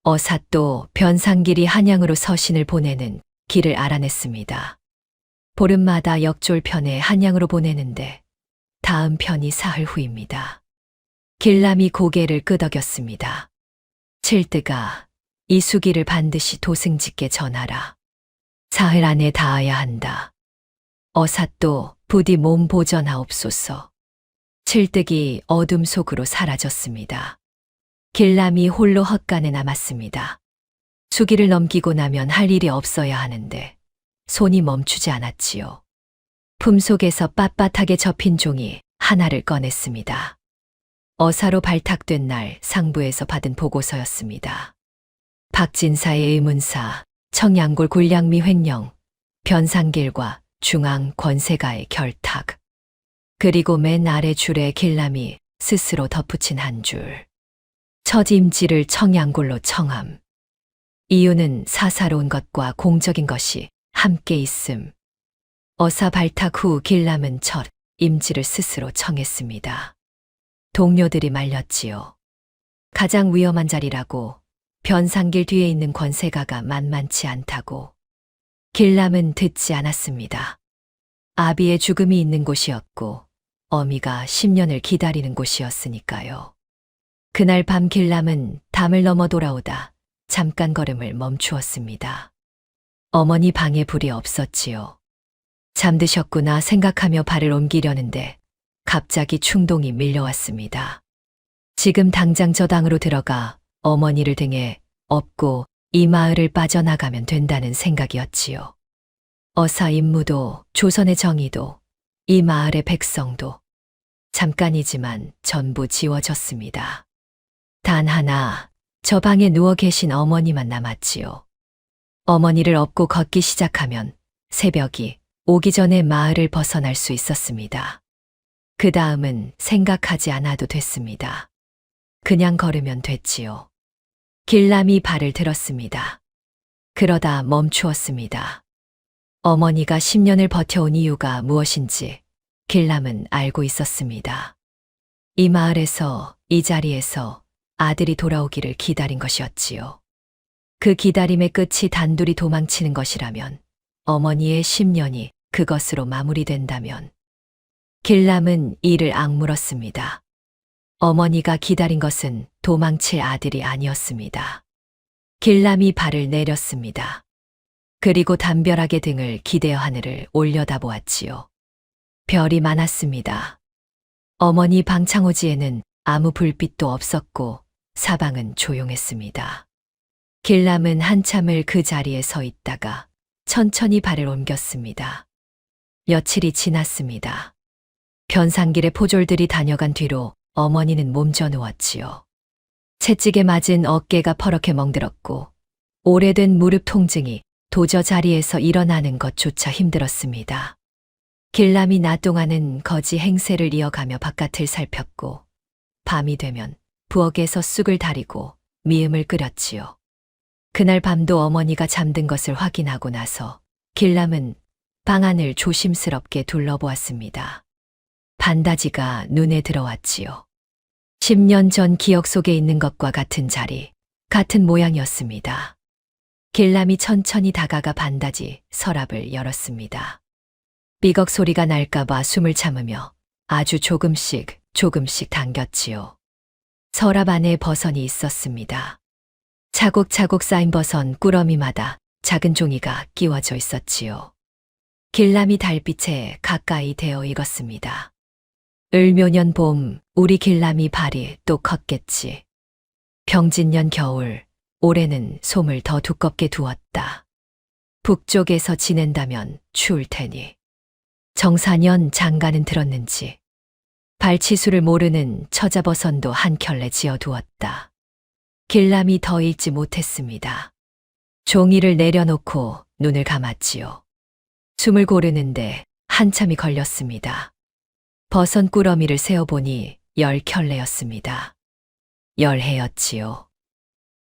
어사또 변상길이 한양으로 서신을 보내는 길을 알아냈습니다. 보름마다 역졸편에 한양으로 보내는데 다음 편이 사흘 후입니다. 길람이 고개를 끄덕였습니다. 칠뜨가 이 수기를 반드시 도승직께 전하라. 사흘 안에 닿아야 한다. 어사또 부디 몸 보전하옵소서. 칠뜨기 어둠 속으로 사라졌습니다. 길람이 홀로 헛간에 남았습니다. 수기를 넘기고 나면 할 일이 없어야 하는데 손이 멈추지 않았지요. 품속에서 빳빳하게 접힌 종이 하나를 꺼냈습니다. 어사로 발탁된 날 상부에서 받은 보고서였습니다. 박진사의 의문사, 청양골 굴량미 횡령, 변상길과 중앙 권세가의 결탁. 그리고 맨 아래 줄에 길람이 스스로 덧붙인 한 줄. 처짐지를 청양골로 청함. 이유는 사사로운 것과 공적인 것이 함께 있음. 어사 발탁 후 길람은 첫 임지를 스스로 청했습니다. 동료들이 말렸지요. 가장 위험한 자리라고, 변상길 뒤에 있는 권세가가 만만치 않다고. 길람은 듣지 않았습니다. 아비의 죽음이 있는 곳이었고 어미가 10년을 기다리는 곳이었으니까요. 그날 밤 길람은 담을 넘어 돌아오다 잠깐 걸음을 멈추었습니다. 어머니 방에 불이 없었지요. 잠드셨구나 생각하며 발을 옮기려는데 갑자기 충동이 밀려왔습니다. 지금 당장 저 당으로 들어가 어머니를 등에 업고 이 마을을 빠져나가면 된다는 생각이었지요. 어사 임무도 조선의 정의도 이 마을의 백성도 잠깐이지만 전부 지워졌습니다. 단 하나, 저 방에 누워 계신 어머니만 남았지요. 어머니를 업고 걷기 시작하면 새벽이 오기 전에 마을을 벗어날 수 있었습니다. 그 다음은 생각하지 않아도 됐습니다. 그냥 걸으면 됐지요. 길람이 발을 들었습니다. 그러다 멈추었습니다. 어머니가 10년을 버텨온 이유가 무엇인지 길람은 알고 있었습니다. 이 마을에서, 이 자리에서 아들이 돌아오기를 기다린 것이었지요. 그 기다림의 끝이 단둘이 도망치는 것이라면, 어머니의 10년이 그것으로 마무리된다면, 길람은 이를 악물었습니다. 어머니가 기다린 것은 도망칠 아들이 아니었습니다. 길람이 발을 내렸습니다. 그리고 담벼락의 등을 기대어 하늘을 올려다보았지요. 별이 많았습니다. 어머니 방 창호지에는 아무 불빛도 없었고 사방은 조용했습니다. 길람은 한참을 그 자리에 서 있다가 천천히 발을 옮겼습니다. 며칠이 지났습니다. 변상길의 포졸들이 다녀간 뒤로 어머니는 몸져 누웠지요. 채찍에 맞은 어깨가 퍼렇게 멍들었고 오래된 무릎 통증이 도저 자리에서 일어나는 것조차 힘들었습니다. 길람이 낮 동안은 거지 행세를 이어가며 바깥을 살폈고 밤이 되면 부엌에서 쑥을 다리고 미음을 끓였지요. 그날 밤도 어머니가 잠든 것을 확인하고 나서 길람은 방 안을 조심스럽게 둘러보았습니다. 반다지가 눈에 들어왔지요. 10년 전 기억 속에 있는 것과 같은 자리, 같은 모양이었습니다. 길람이 천천히 다가가 반다지 서랍을 열었습니다. 삐걱 소리가 날까봐 숨을 참으며 아주 조금씩 당겼지요. 서랍 안에 버선이 있었습니다. 차곡차곡 쌓인 버선 꾸러미마다 작은 종이가 끼워져 있었지요. 길람이 달빛에 가까이 대어 읽었습니다. 을묘년 봄 우리 길람이 발이 또 컸겠지. 병진년 겨울 올해는 솜을 더 두껍게 두었다. 북쪽에서 지낸다면 추울 테니. 정사년 장가는 들었는지. 발치수를 모르는 처자버선도 한 켤레 지어두었다. 길람이 더 읽지 못했습니다. 종이를 내려놓고 눈을 감았지요. 숨을 고르는데 한참이 걸렸습니다. 버선 꾸러미를 세어보니 10켤레였습니다. 10해였지요.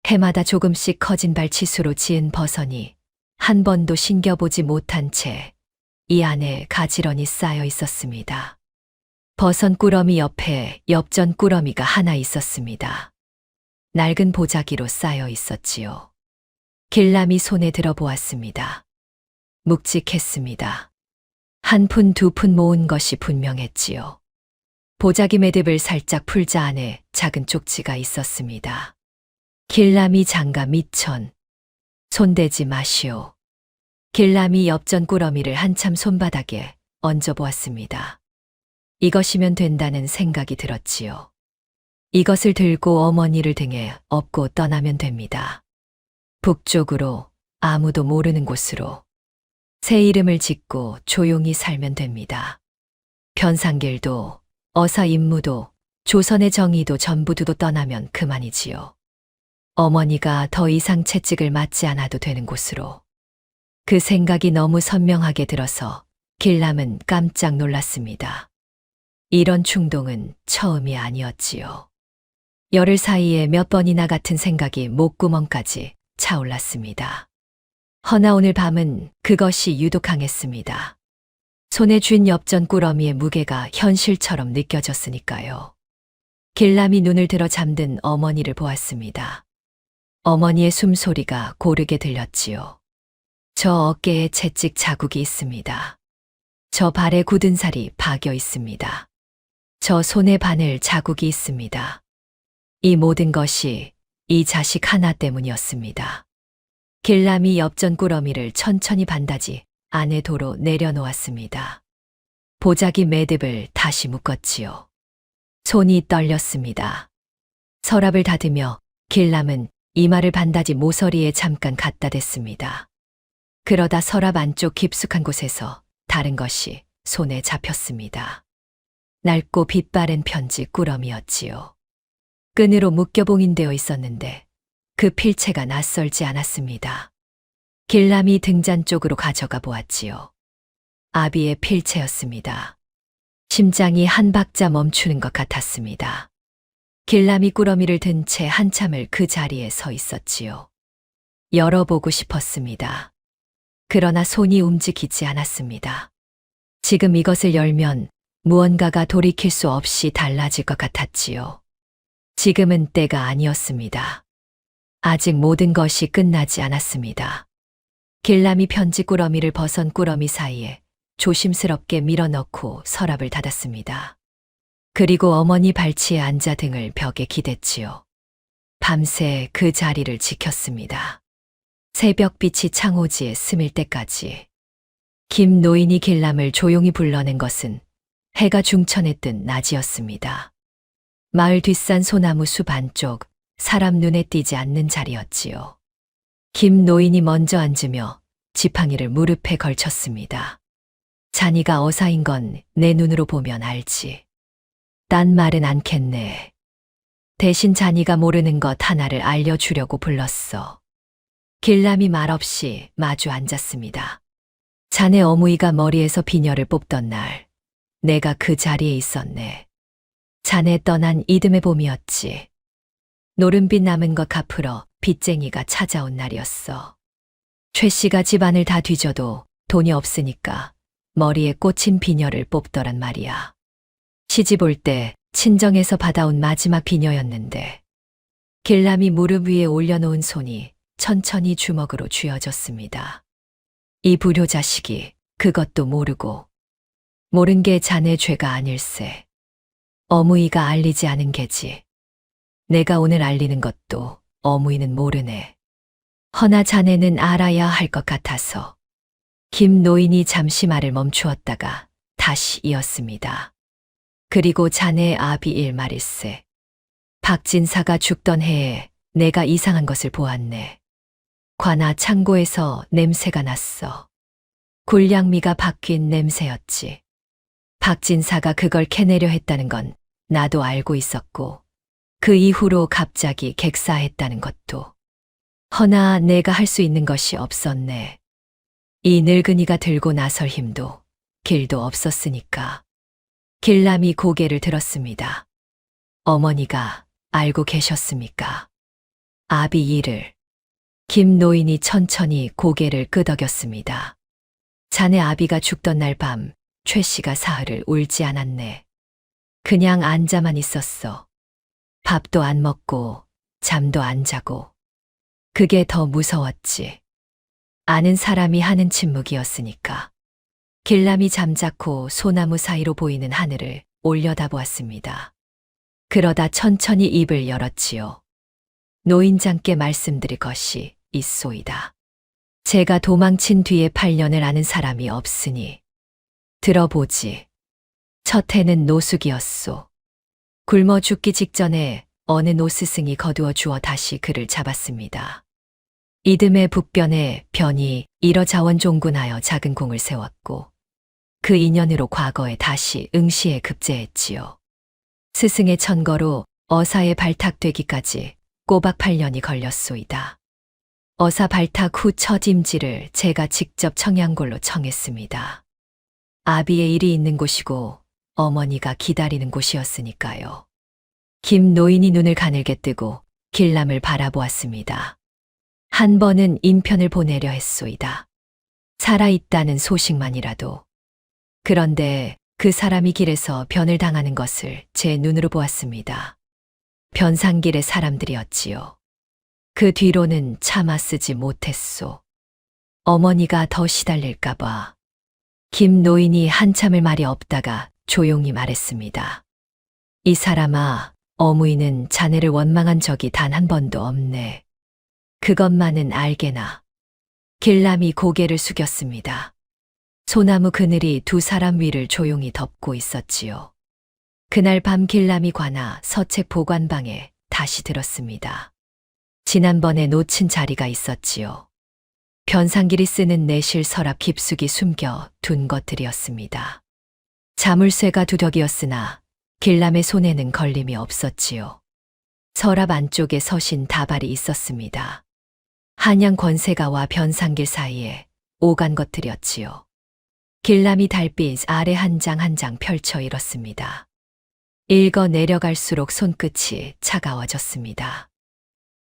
해마다 조금씩 커진 발치수로 지은 버선이 한 번도 신겨보지 못한 채 이 안에 가지런히 쌓여 있었습니다. 버선 꾸러미 옆에 엽전 꾸러미가 하나 있었습니다. 낡은 보자기로 쌓여 있었지요. 길람이 손에 들어보았습니다. 묵직했습니다. 한 푼 두 푼 모은 것이 분명했지요. 보자기 매듭을 살짝 풀자 안에 작은 쪽지가 있었습니다. 길람이 장가 미천. 손대지 마시오. 길람이 엽전 꾸러미를 한참 손바닥에 얹어보았습니다. 이것이면 된다는 생각이 들었지요. 이것을 들고 어머니를 등에 업고 떠나면 됩니다. 북쪽으로 아무도 모르는 곳으로 새 이름을 짓고 조용히 살면 됩니다. 변상길도 어사 임무도 조선의 정의도 전부 두고 떠나면 그만이지요. 어머니가 더 이상 채찍을 맞지 않아도 되는 곳으로. 그 생각이 너무 선명하게 들어서 길람은 깜짝 놀랐습니다. 이런 충동은 처음이 아니었지요. 열흘 사이에 몇 번이나 같은 생각이 목구멍까지 차올랐습니다. 허나 오늘 밤은 그것이 유독 강했습니다. 손에 쥔 엽전 꾸러미의 무게가 현실처럼 느껴졌으니까요. 길람이 눈을 들어 잠든 어머니를 보았습니다. 어머니의 숨소리가 고르게 들렸지요. 저 어깨에 채찍 자국이 있습니다. 저 발에 굳은 살이 박여 있습니다. 저 손에 바늘 자국이 있습니다. 이 모든 것이 이 자식 하나 때문이었습니다. 길람이 엽전 꾸러미를 천천히 반다지 안에 도로 내려놓았습니다. 보자기 매듭을 다시 묶었지요. 손이 떨렸습니다. 서랍을 닫으며 길람은 이마를 반다지 모서리에 잠깐 갖다 댔습니다. 그러다 서랍 안쪽 깊숙한 곳에서 다른 것이 손에 잡혔습니다. 낡고 빛바랜 편지 꾸러미였지요. 끈으로 묶여 봉인되어 있었는데 그 필체가 낯설지 않았습니다. 길람이 등잔 쪽으로 가져가 보았지요. 아비의 필체였습니다. 심장이 한 박자 멈추는 것 같았습니다. 길람이 꾸러미를 든 채 한참을 그 자리에 서 있었지요. 열어보고 싶었습니다. 그러나 손이 움직이지 않았습니다. 지금 이것을 열면 무언가가 돌이킬 수 없이 달라질 것 같았지요. 지금은 때가 아니었습니다. 아직 모든 것이 끝나지 않았습니다. 길람이 편지 꾸러미를 버선 꾸러미 사이에 조심스럽게 밀어넣고 서랍을 닫았습니다. 그리고 어머니 발치에 앉아 등을 벽에 기댔지요. 밤새 그 자리를 지켰습니다. 새벽빛이 창호지에 스밀 때까지. 김 노인이 길람을 조용히 불러낸 것은 해가 중천에 뜬 낮이었습니다. 마을 뒷산 소나무 숲 안쪽 사람 눈에 띄지 않는 자리였지요. 김 노인이 먼저 앉으며 지팡이를 무릎에 걸쳤습니다. 자니가 어사인 건 내 눈으로 보면 알지. 딴 말은 않겠네. 대신 자니가 모르는 것 하나를 알려주려고 불렀어. 길람이 말없이 마주 앉았습니다. 자네 어무이가 머리에서 비녀를 뽑던 날, 내가 그 자리에 있었네. 자네 떠난 이듬해 봄이었지. 노른빛 남은 것 갚으러 빚쟁이가 찾아온 날이었어. 최 씨가 집안을 다 뒤져도 돈이 없으니까 머리에 꽂힌 비녀를 뽑더란 말이야. 시집 올 때 친정에서 받아온 마지막 비녀였는데 길람이 무릎 위에 올려놓은 손이 천천히 주먹으로 쥐어졌습니다. 이 불효자식이 그것도 모르고 모른 게 자네 죄가 아닐세. 어무이가 알리지 않은 게지. 내가 오늘 알리는 것도 어무이는 모르네. 허나 자네는 알아야 할 것 같아서. 김 노인이 잠시 말을 멈추었다가 다시 이었습니다. 그리고 자네의 아비 일말일세. 박진사가 죽던 해에 내가 이상한 것을 보았네. 관아 창고에서 냄새가 났어. 굴량미가 바뀐 냄새였지. 박진사가 그걸 캐내려 했다는 건 나도 알고 있었고 그 이후로 갑자기 객사했다는 것도. 허나 내가 할 수 있는 것이 없었네. 이 늙은이가 들고 나설 힘도 길도 없었으니까. 길람이 고개를 들었습니다. 어머니가 알고 계셨습니까? 아비 일을. 김 노인이 천천히 고개를 끄덕였습니다. 자네 아비가 죽던 날 밤 최 씨가 사흘을 울지 않았네. 그냥 앉아만 있었어. 밥도 안 먹고 잠도 안 자고. 그게 더 무서웠지. 아는 사람이 하는 침묵이었으니까. 길람이 잠자코 소나무 사이로 보이는 하늘을 올려다보았습니다. 그러다 천천히 입을 열었지요. 노인장께 말씀드릴 것이 있소이다. 제가 도망친 뒤에 8년을 아는 사람이 없으니 들어보지. 첫 해는 노숙이었소. 굶어 죽기 직전에 어느 노스승이 거두어 주어 다시 그를 잡았습니다. 이듬해 북변에 변이 일어자원 종군하여 작은 궁을 세웠고 그 인연으로 과거에 다시 응시에 급제했지요. 스승의 천거로 어사에 발탁되기까지 꼬박 8년이 걸렸소이다. 어사 발탁 후 첫 임지를 제가 직접 청양골로 청했습니다. 아비의 일이 있는 곳이고 어머니가 기다리는 곳이었으니까요. 김 노인이 눈을 가늘게 뜨고 길람을 바라보았습니다. 한 번은 인편을 보내려 했소이다. 살아있다는 소식만이라도. 그런데 그 사람이 길에서 변을 당하는 것을 제 눈으로 보았습니다. 변상길의 사람들이었지요. 그 뒤로는 참아 쓰지 못했소. 어머니가 더 시달릴까봐. 김 노인이 한참을 말이 없다가 조용히 말했습니다. 이 사람아, 어무이는 자네를 원망한 적이 단 한 번도 없네. 그것만은 알게나. 길람이 고개를 숙였습니다. 소나무 그늘이 두 사람 위를 조용히 덮고 있었지요. 그날 밤 길람이 관아 서책 보관방에 다시 들었습니다. 지난번에 놓친 자리가 있었지요. 변상길이 쓰는 내실 서랍 깊숙이 숨겨 둔 것들이었습니다. 자물쇠가 두덕이었으나 길람의 손에는 걸림이 없었지요. 서랍 안쪽에 서신 다발이 있었습니다. 한양 권세가와 변상길 사이에 오간 것들이었지요. 길람이 달빛 아래 한 장 한 장 펼쳐 읽었습니다. 읽어 내려갈수록 손끝이 차가워졌습니다.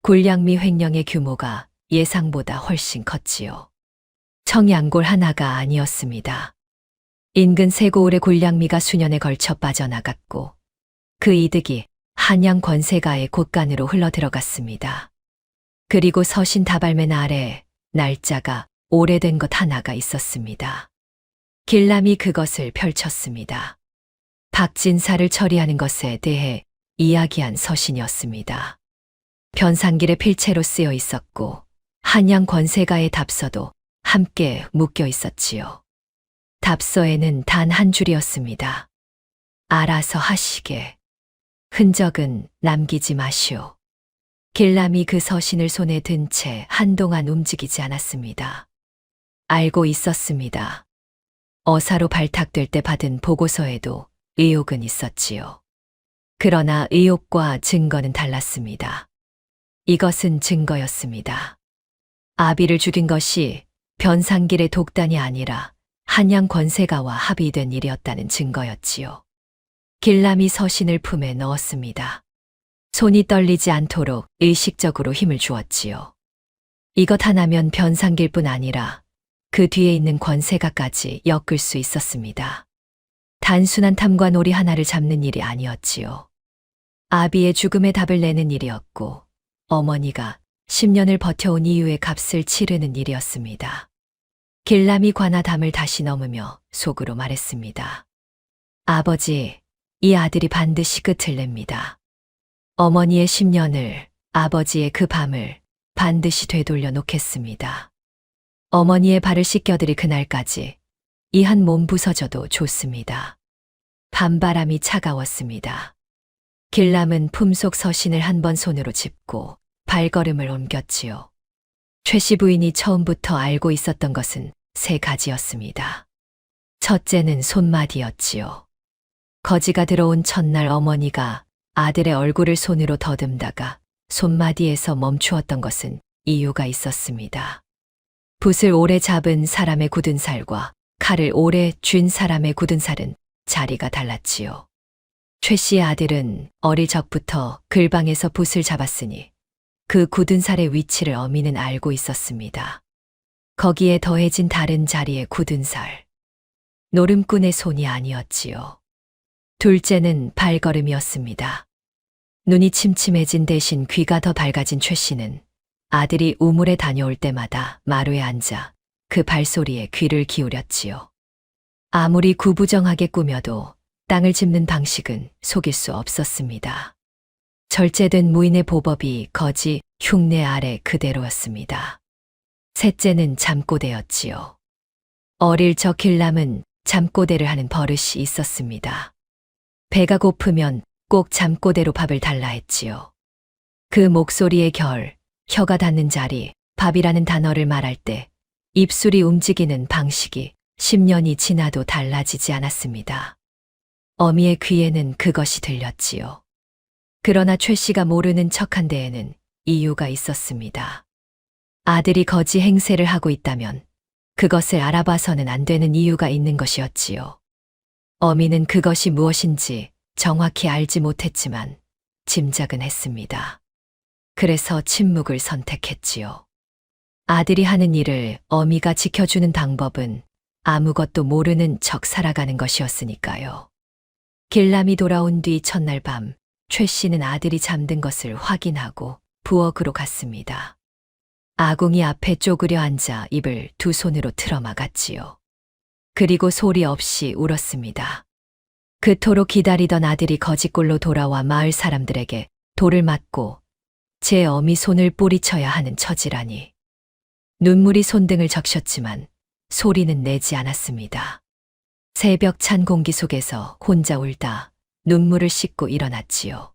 굴량미 횡령의 규모가 예상보다 훨씬 컸지요. 청양골 하나가 아니었습니다. 인근 세고을의 굴량미가 수년에 걸쳐 빠져나갔고 그 이득이 한양 권세가의 곳간으로 흘러들어갔습니다. 그리고 서신 다발맨 아래 날짜가 오래된 것 하나가 있었습니다. 길람이 그것을 펼쳤습니다. 박진사를 처리하는 것에 대해 이야기한 서신이었습니다. 변상길의 필체로 쓰여 있었고 한양 권세가의 답서도 함께 묶여 있었지요. 답서에는 단 한 줄이었습니다. 알아서 하시게. 흔적은 남기지 마시오. 길람이 그 서신을 손에 든 채 한동안 움직이지 않았습니다. 알고 있었습니다. 어사로 발탁될 때 받은 보고서에도 의혹은 있었지요. 그러나 의혹과 증거는 달랐습니다. 이것은 증거였습니다. 아비를 죽인 것이 변상길의 독단이 아니라 한양 권세가와 합의된 일이었다는 증거였지요. 길람이 서신을 품에 넣었습니다. 손이 떨리지 않도록 의식적으로 힘을 주었지요. 이것 하나면 변상길뿐 아니라 그 뒤에 있는 권세가까지 엮을 수 있었습니다. 단순한 탐관오리 하나를 잡는 일이 아니었지요. 아비의 죽음의 답을 내는 일이었고 어머니가 10년을 버텨온 이유의 값을 치르는 일이었습니다. 길람이 관아담을 다시 넘으며 속으로 말했습니다. 아버지, 이 아들이 반드시 끝을 냅니다. 어머니의 10년을, 아버지의 그 밤을 반드시 되돌려 놓겠습니다. 어머니의 발을 씻겨드릴 그날까지 이 한 몸 부서져도 좋습니다. 밤바람이 차가웠습니다. 길람은 품속 서신을 한 번 손으로 짚고 발걸음을 옮겼지요. 최씨 부인이 처음부터 알고 있었던 것은 세 가지였습니다. 첫째는 손마디였지요. 거지가 들어온 첫날 어머니가 아들의 얼굴을 손으로 더듬다가 손마디에서 멈추었던 것은 이유가 있었습니다. 붓을 오래 잡은 사람의 굳은 살과 칼을 오래 쥔 사람의 굳은 살은 자리가 달랐지요. 최 씨의 아들은 어릴 적부터 글방에서 붓을 잡았으니 그 굳은 살의 위치를 어미는 알고 있었습니다. 거기에 더해진 다른 자리의 굳은 살. 노름꾼의 손이 아니었지요. 둘째는 발걸음이었습니다. 눈이 침침해진 대신 귀가 더 밝아진 최 씨는 아들이 우물에 다녀올 때마다 마루에 앉아 그 발소리에 귀를 기울였지요. 아무리 구부정하게 꾸며도 땅을 짚는 방식은 속일 수 없었습니다. 절제된 무인의 보법이 거지 흉내 아래 그대로였습니다. 셋째는 잠꼬대였지요. 어릴 적 길람은 잠꼬대를 하는 버릇이 있었습니다. 배가 고프면 꼭 잠꼬대로 밥을 달라 했지요. 그 목소리의 결, 혀가 닿는 자리, 밥이라는 단어를 말할 때 입술이 움직이는 방식이 10년이 지나도 달라지지 않았습니다. 어미의 귀에는 그것이 들렸지요. 그러나 최 씨가 모르는 척한 데에는 이유가 있었습니다. 아들이 거지 행세를 하고 있다면 그것을 알아봐서는 안 되는 이유가 있는 것이었지요. 어미는 그것이 무엇인지 정확히 알지 못했지만 짐작은 했습니다. 그래서 침묵을 선택했지요. 아들이 하는 일을 어미가 지켜주는 방법은 아무것도 모르는 척 살아가는 것이었으니까요. 길람이 돌아온 뒤 첫날 밤, 최 씨는 아들이 잠든 것을 확인하고 부엌으로 갔습니다. 아궁이 앞에 쪼그려 앉아 입을 두 손으로 틀어막았지요. 그리고 소리 없이 울었습니다. 그토록 기다리던 아들이 거지꼴로 돌아와 마을 사람들에게 돌을 맞고 제 어미 손을 뿌리쳐야 하는 처지라니. 눈물이 손등을 적셨지만 소리는 내지 않았습니다. 새벽 찬 공기 속에서 혼자 울다 눈물을 씻고 일어났지요.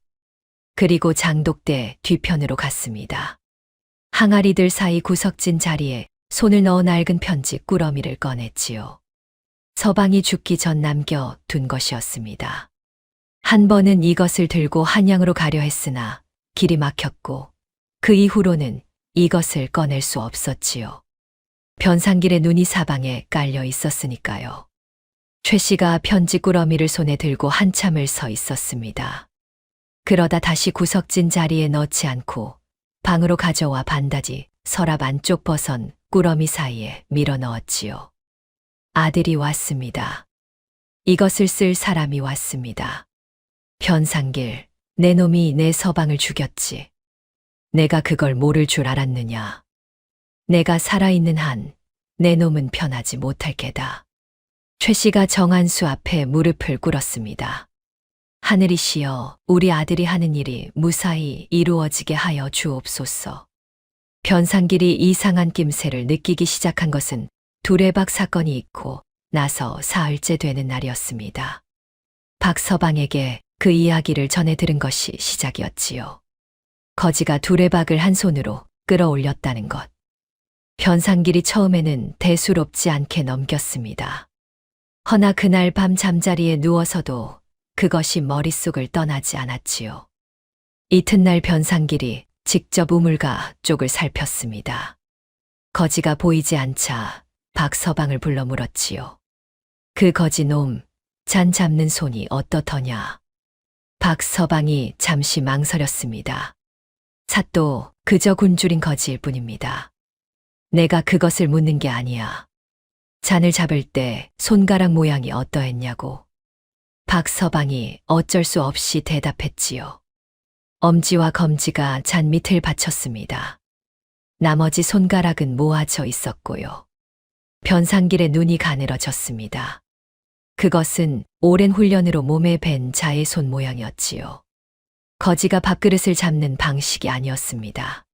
그리고 장독대 뒤편으로 갔습니다. 항아리들 사이 구석진 자리에 손을 넣어 낡은 편지 꾸러미를 꺼냈지요. 서방이 죽기 전 남겨둔 것이었습니다. 한 번은 이것을 들고 한양으로 가려 했으나 길이 막혔고 그 이후로는 이것을 꺼낼 수 없었지요. 변상길의 눈이 사방에 깔려 있었으니까요. 최 씨가 편지 꾸러미를 손에 들고 한참을 서 있었습니다. 그러다 다시 구석진 자리에 넣지 않고 방으로 가져와 반다지 서랍 안쪽 버선 꾸러미 사이에 밀어 넣었지요. 아들이 왔습니다. 이것을 쓸 사람이 왔습니다. 변상길, 내 놈이 내 서방을 죽였지. 내가 그걸 모를 줄 알았느냐. 내가 살아있는 한 내 놈은 편하지 못할 게다. 최 씨가 정한수 앞에 무릎을 꿇었습니다. 하늘이시여, 우리 아들이 하는 일이 무사히 이루어지게 하여 주옵소서. 변상길이 이상한 낌새를 느끼기 시작한 것은 두레박 사건이 있고 나서 사흘째 되는 날이었습니다. 박서방에게 그 이야기를 전해 들은 것이 시작이었지요. 거지가 두레박을 한 손으로 끌어올렸다는 것. 변상길이 처음에는 대수롭지 않게 넘겼습니다. 허나 그날 밤 잠자리에 누워서도 그것이 머릿속을 떠나지 않았지요. 이튿날 변상길이 직접 우물가 쪽을 살폈습니다. 거지가 보이지 않자 박서방을 불러 물었지요. 그 거지놈, 잔 잡는 손이 어떻더냐. 박서방이 잠시 망설였습니다. 삿도 그저 굶주린 거지일 뿐입니다. 내가 그것을 묻는 게 아니야. 잔을 잡을 때 손가락 모양이 어떠했냐고. 박서방이 어쩔 수 없이 대답했지요. 엄지와 검지가 잔 밑을 받쳤습니다. 나머지 손가락은 모아져 있었고요. 변상길의 눈이 가늘어졌습니다. 그것은 오랜 훈련으로 몸에 밴 자의 손 모양이었지요. 거지가 밥그릇을 잡는 방식이 아니었습니다.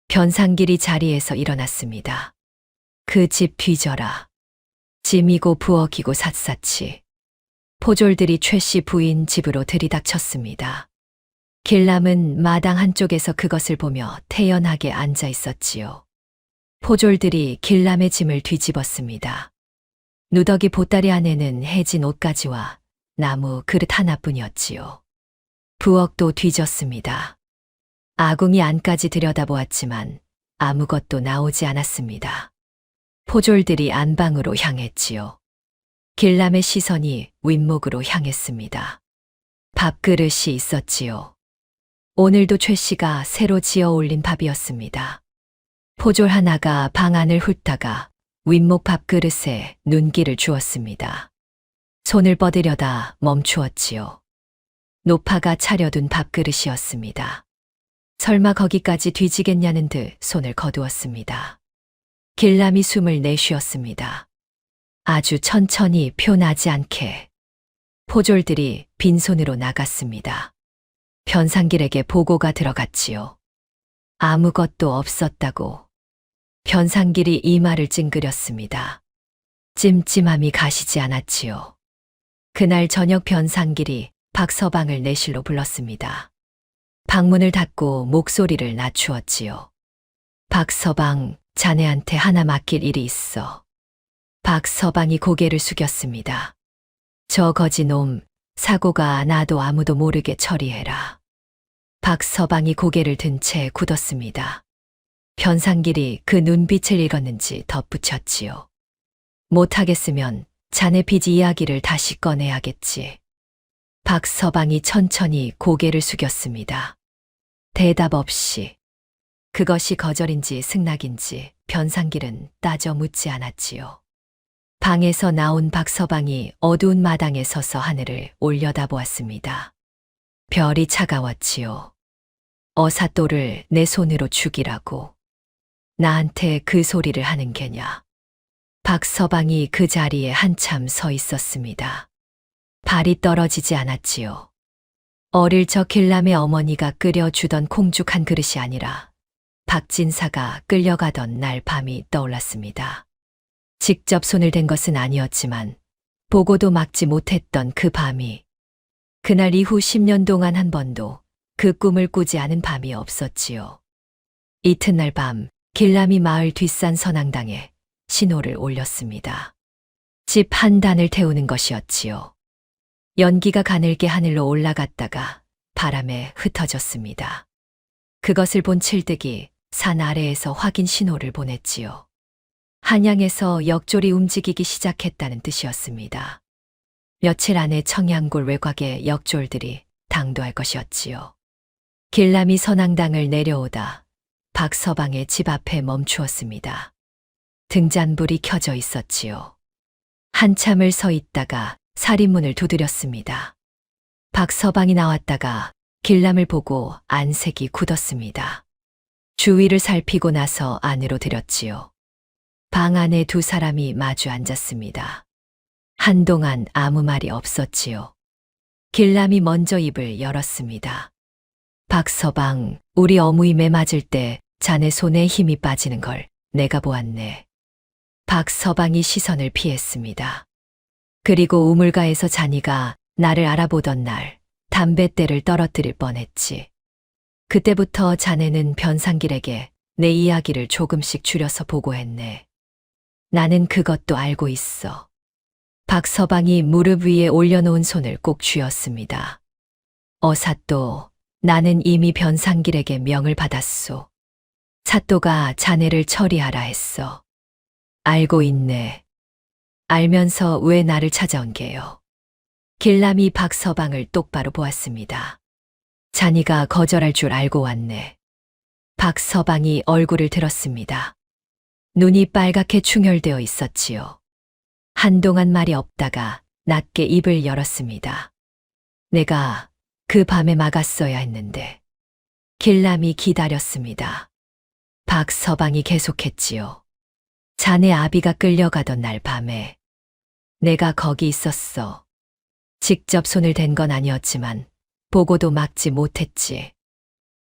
변상길이 자리에서 일어났습니다. 그 집 뒤져라. 짐이고 부엌이고 샅샅이. 포졸들이 최 씨 부인 집으로 들이닥쳤습니다. 길남은 마당 한쪽에서 그것을 보며 태연하게 앉아 있었지요. 포졸들이 길남의 짐을 뒤집었습니다. 누더기 보따리 안에는 해진 옷가지와 나무 그릇 하나뿐이었지요. 부엌도 뒤졌습니다. 아궁이 안까지 들여다보았지만 아무것도 나오지 않았습니다. 포졸들이 안방으로 향했지요. 길남의 시선이 윗목으로 향했습니다. 밥그릇이 있었지요. 오늘도 최 씨가 새로 지어 올린 밥이었습니다. 포졸 하나가 방 안을 훑다가 윗목 밥그릇에 눈길을 주었습니다. 손을 뻗으려다 멈추었지요. 노파가 차려둔 밥그릇이었습니다. 설마 거기까지 뒤지겠냐는 듯 손을 거두었습니다. 길남이 숨을 내쉬었습니다. 아주 천천히 표나지 않게. 포졸들이 빈손으로 나갔습니다. 변상길에게 보고가 들어갔지요. 아무것도 없었다고. 변상길이 이마를 찡그렸습니다. 찜찜함이 가시지 않았지요. 그날 저녁 변상길이 박서방을 내실로 불렀습니다. 방문을 닫고 목소리를 낮추었지요. 박서방, 자네한테 하나 맡길 일이 있어. 박서방이 고개를 숙였습니다. 저 거지놈, 사고가 나도 아무도 모르게 처리해라. 박서방이 고개를 든 채 굳었습니다. 변상길이 그 눈빛을 읽었는지 덧붙였지요. 못하겠으면 자네 빚 이야기를 다시 꺼내야겠지. 박서방이 천천히 고개를 숙였습니다. 대답 없이. 그것이 거절인지 승낙인지 변상길은 따져 묻지 않았지요. 방에서 나온 박서방이 어두운 마당에 서서 하늘을 올려다보았습니다. 별이 차가웠지요. 어사또를 내 손으로 죽이라고. 나한테 그 소리를 하는 게냐. 박서방이 그 자리에 한참 서 있었습니다. 발이 떨어지지 않았지요. 어릴 적 길남의 어머니가 끓여주던 콩죽 한 그릇이 아니라 박진사가 끌려가던 날 밤이 떠올랐습니다. 직접 손을 댄 것은 아니었지만 보고도 막지 못했던 그 밤이, 그날 이후 10년 동안 한 번도 그 꿈을 꾸지 않은 밤이 없었지요. 이튿날 밤 길남이 마을 뒷산 선앙당에 신호를 올렸습니다. 집 한 단을 태우는 것이었지요. 연기가 가늘게 하늘로 올라갔다가 바람에 흩어졌습니다. 그것을 본 칠득이 산 아래에서 확인 신호를 보냈지요. 한양에서 역졸이 움직이기 시작했다는 뜻이었습니다. 며칠 안에 청양골 외곽의 역졸들이 당도할 것이었지요. 길남이 선앙당을 내려오다 박서방의 집 앞에 멈추었습니다. 등잔불이 켜져 있었지요. 한참을 서 있다가 살인문을 두드렸습니다. 박서방이 나왔다가 길남을 보고 안색이 굳었습니다. 주위를 살피고 나서 안으로 들였지요. 방 안에 두 사람이 마주 앉았습니다. 한동안 아무 말이 없었지요. 길남이 먼저 입을 열었습니다. 박서방, 우리 어무임에 맞을 때 자네 손에 힘이 빠지는 걸 내가 보았네. 박서방이 시선을 피했습니다. 그리고 우물가에서 자니가 나를 알아보던 날 담뱃대를 떨어뜨릴 뻔했지. 그때부터 자네는 변상길에게 내 이야기를 조금씩 줄여서 보고했네. 나는 그것도 알고 있어. 박서방이 무릎 위에 올려놓은 손을 꼭 쥐었습니다. 어사또, 나는 이미 변상길에게 명을 받았소. 사또가 자네를 처리하라 했어. 알고 있네. 알면서 왜 나를 찾아온 게요? 길람이 박서방을 똑바로 보았습니다. 자니가 거절할 줄 알고 왔네. 박서방이 얼굴을 들었습니다. 눈이 빨갛게 충혈되어 있었지요. 한동안 말이 없다가 낮게 입을 열었습니다. 내가 그 밤에 막았어야 했는데. 길람이 기다렸습니다. 박서방이 계속했지요. 자네 아비가 끌려가던 날 밤에 내가 거기 있었어. 직접 손을 댄 건 아니었지만 보고도 막지 못했지.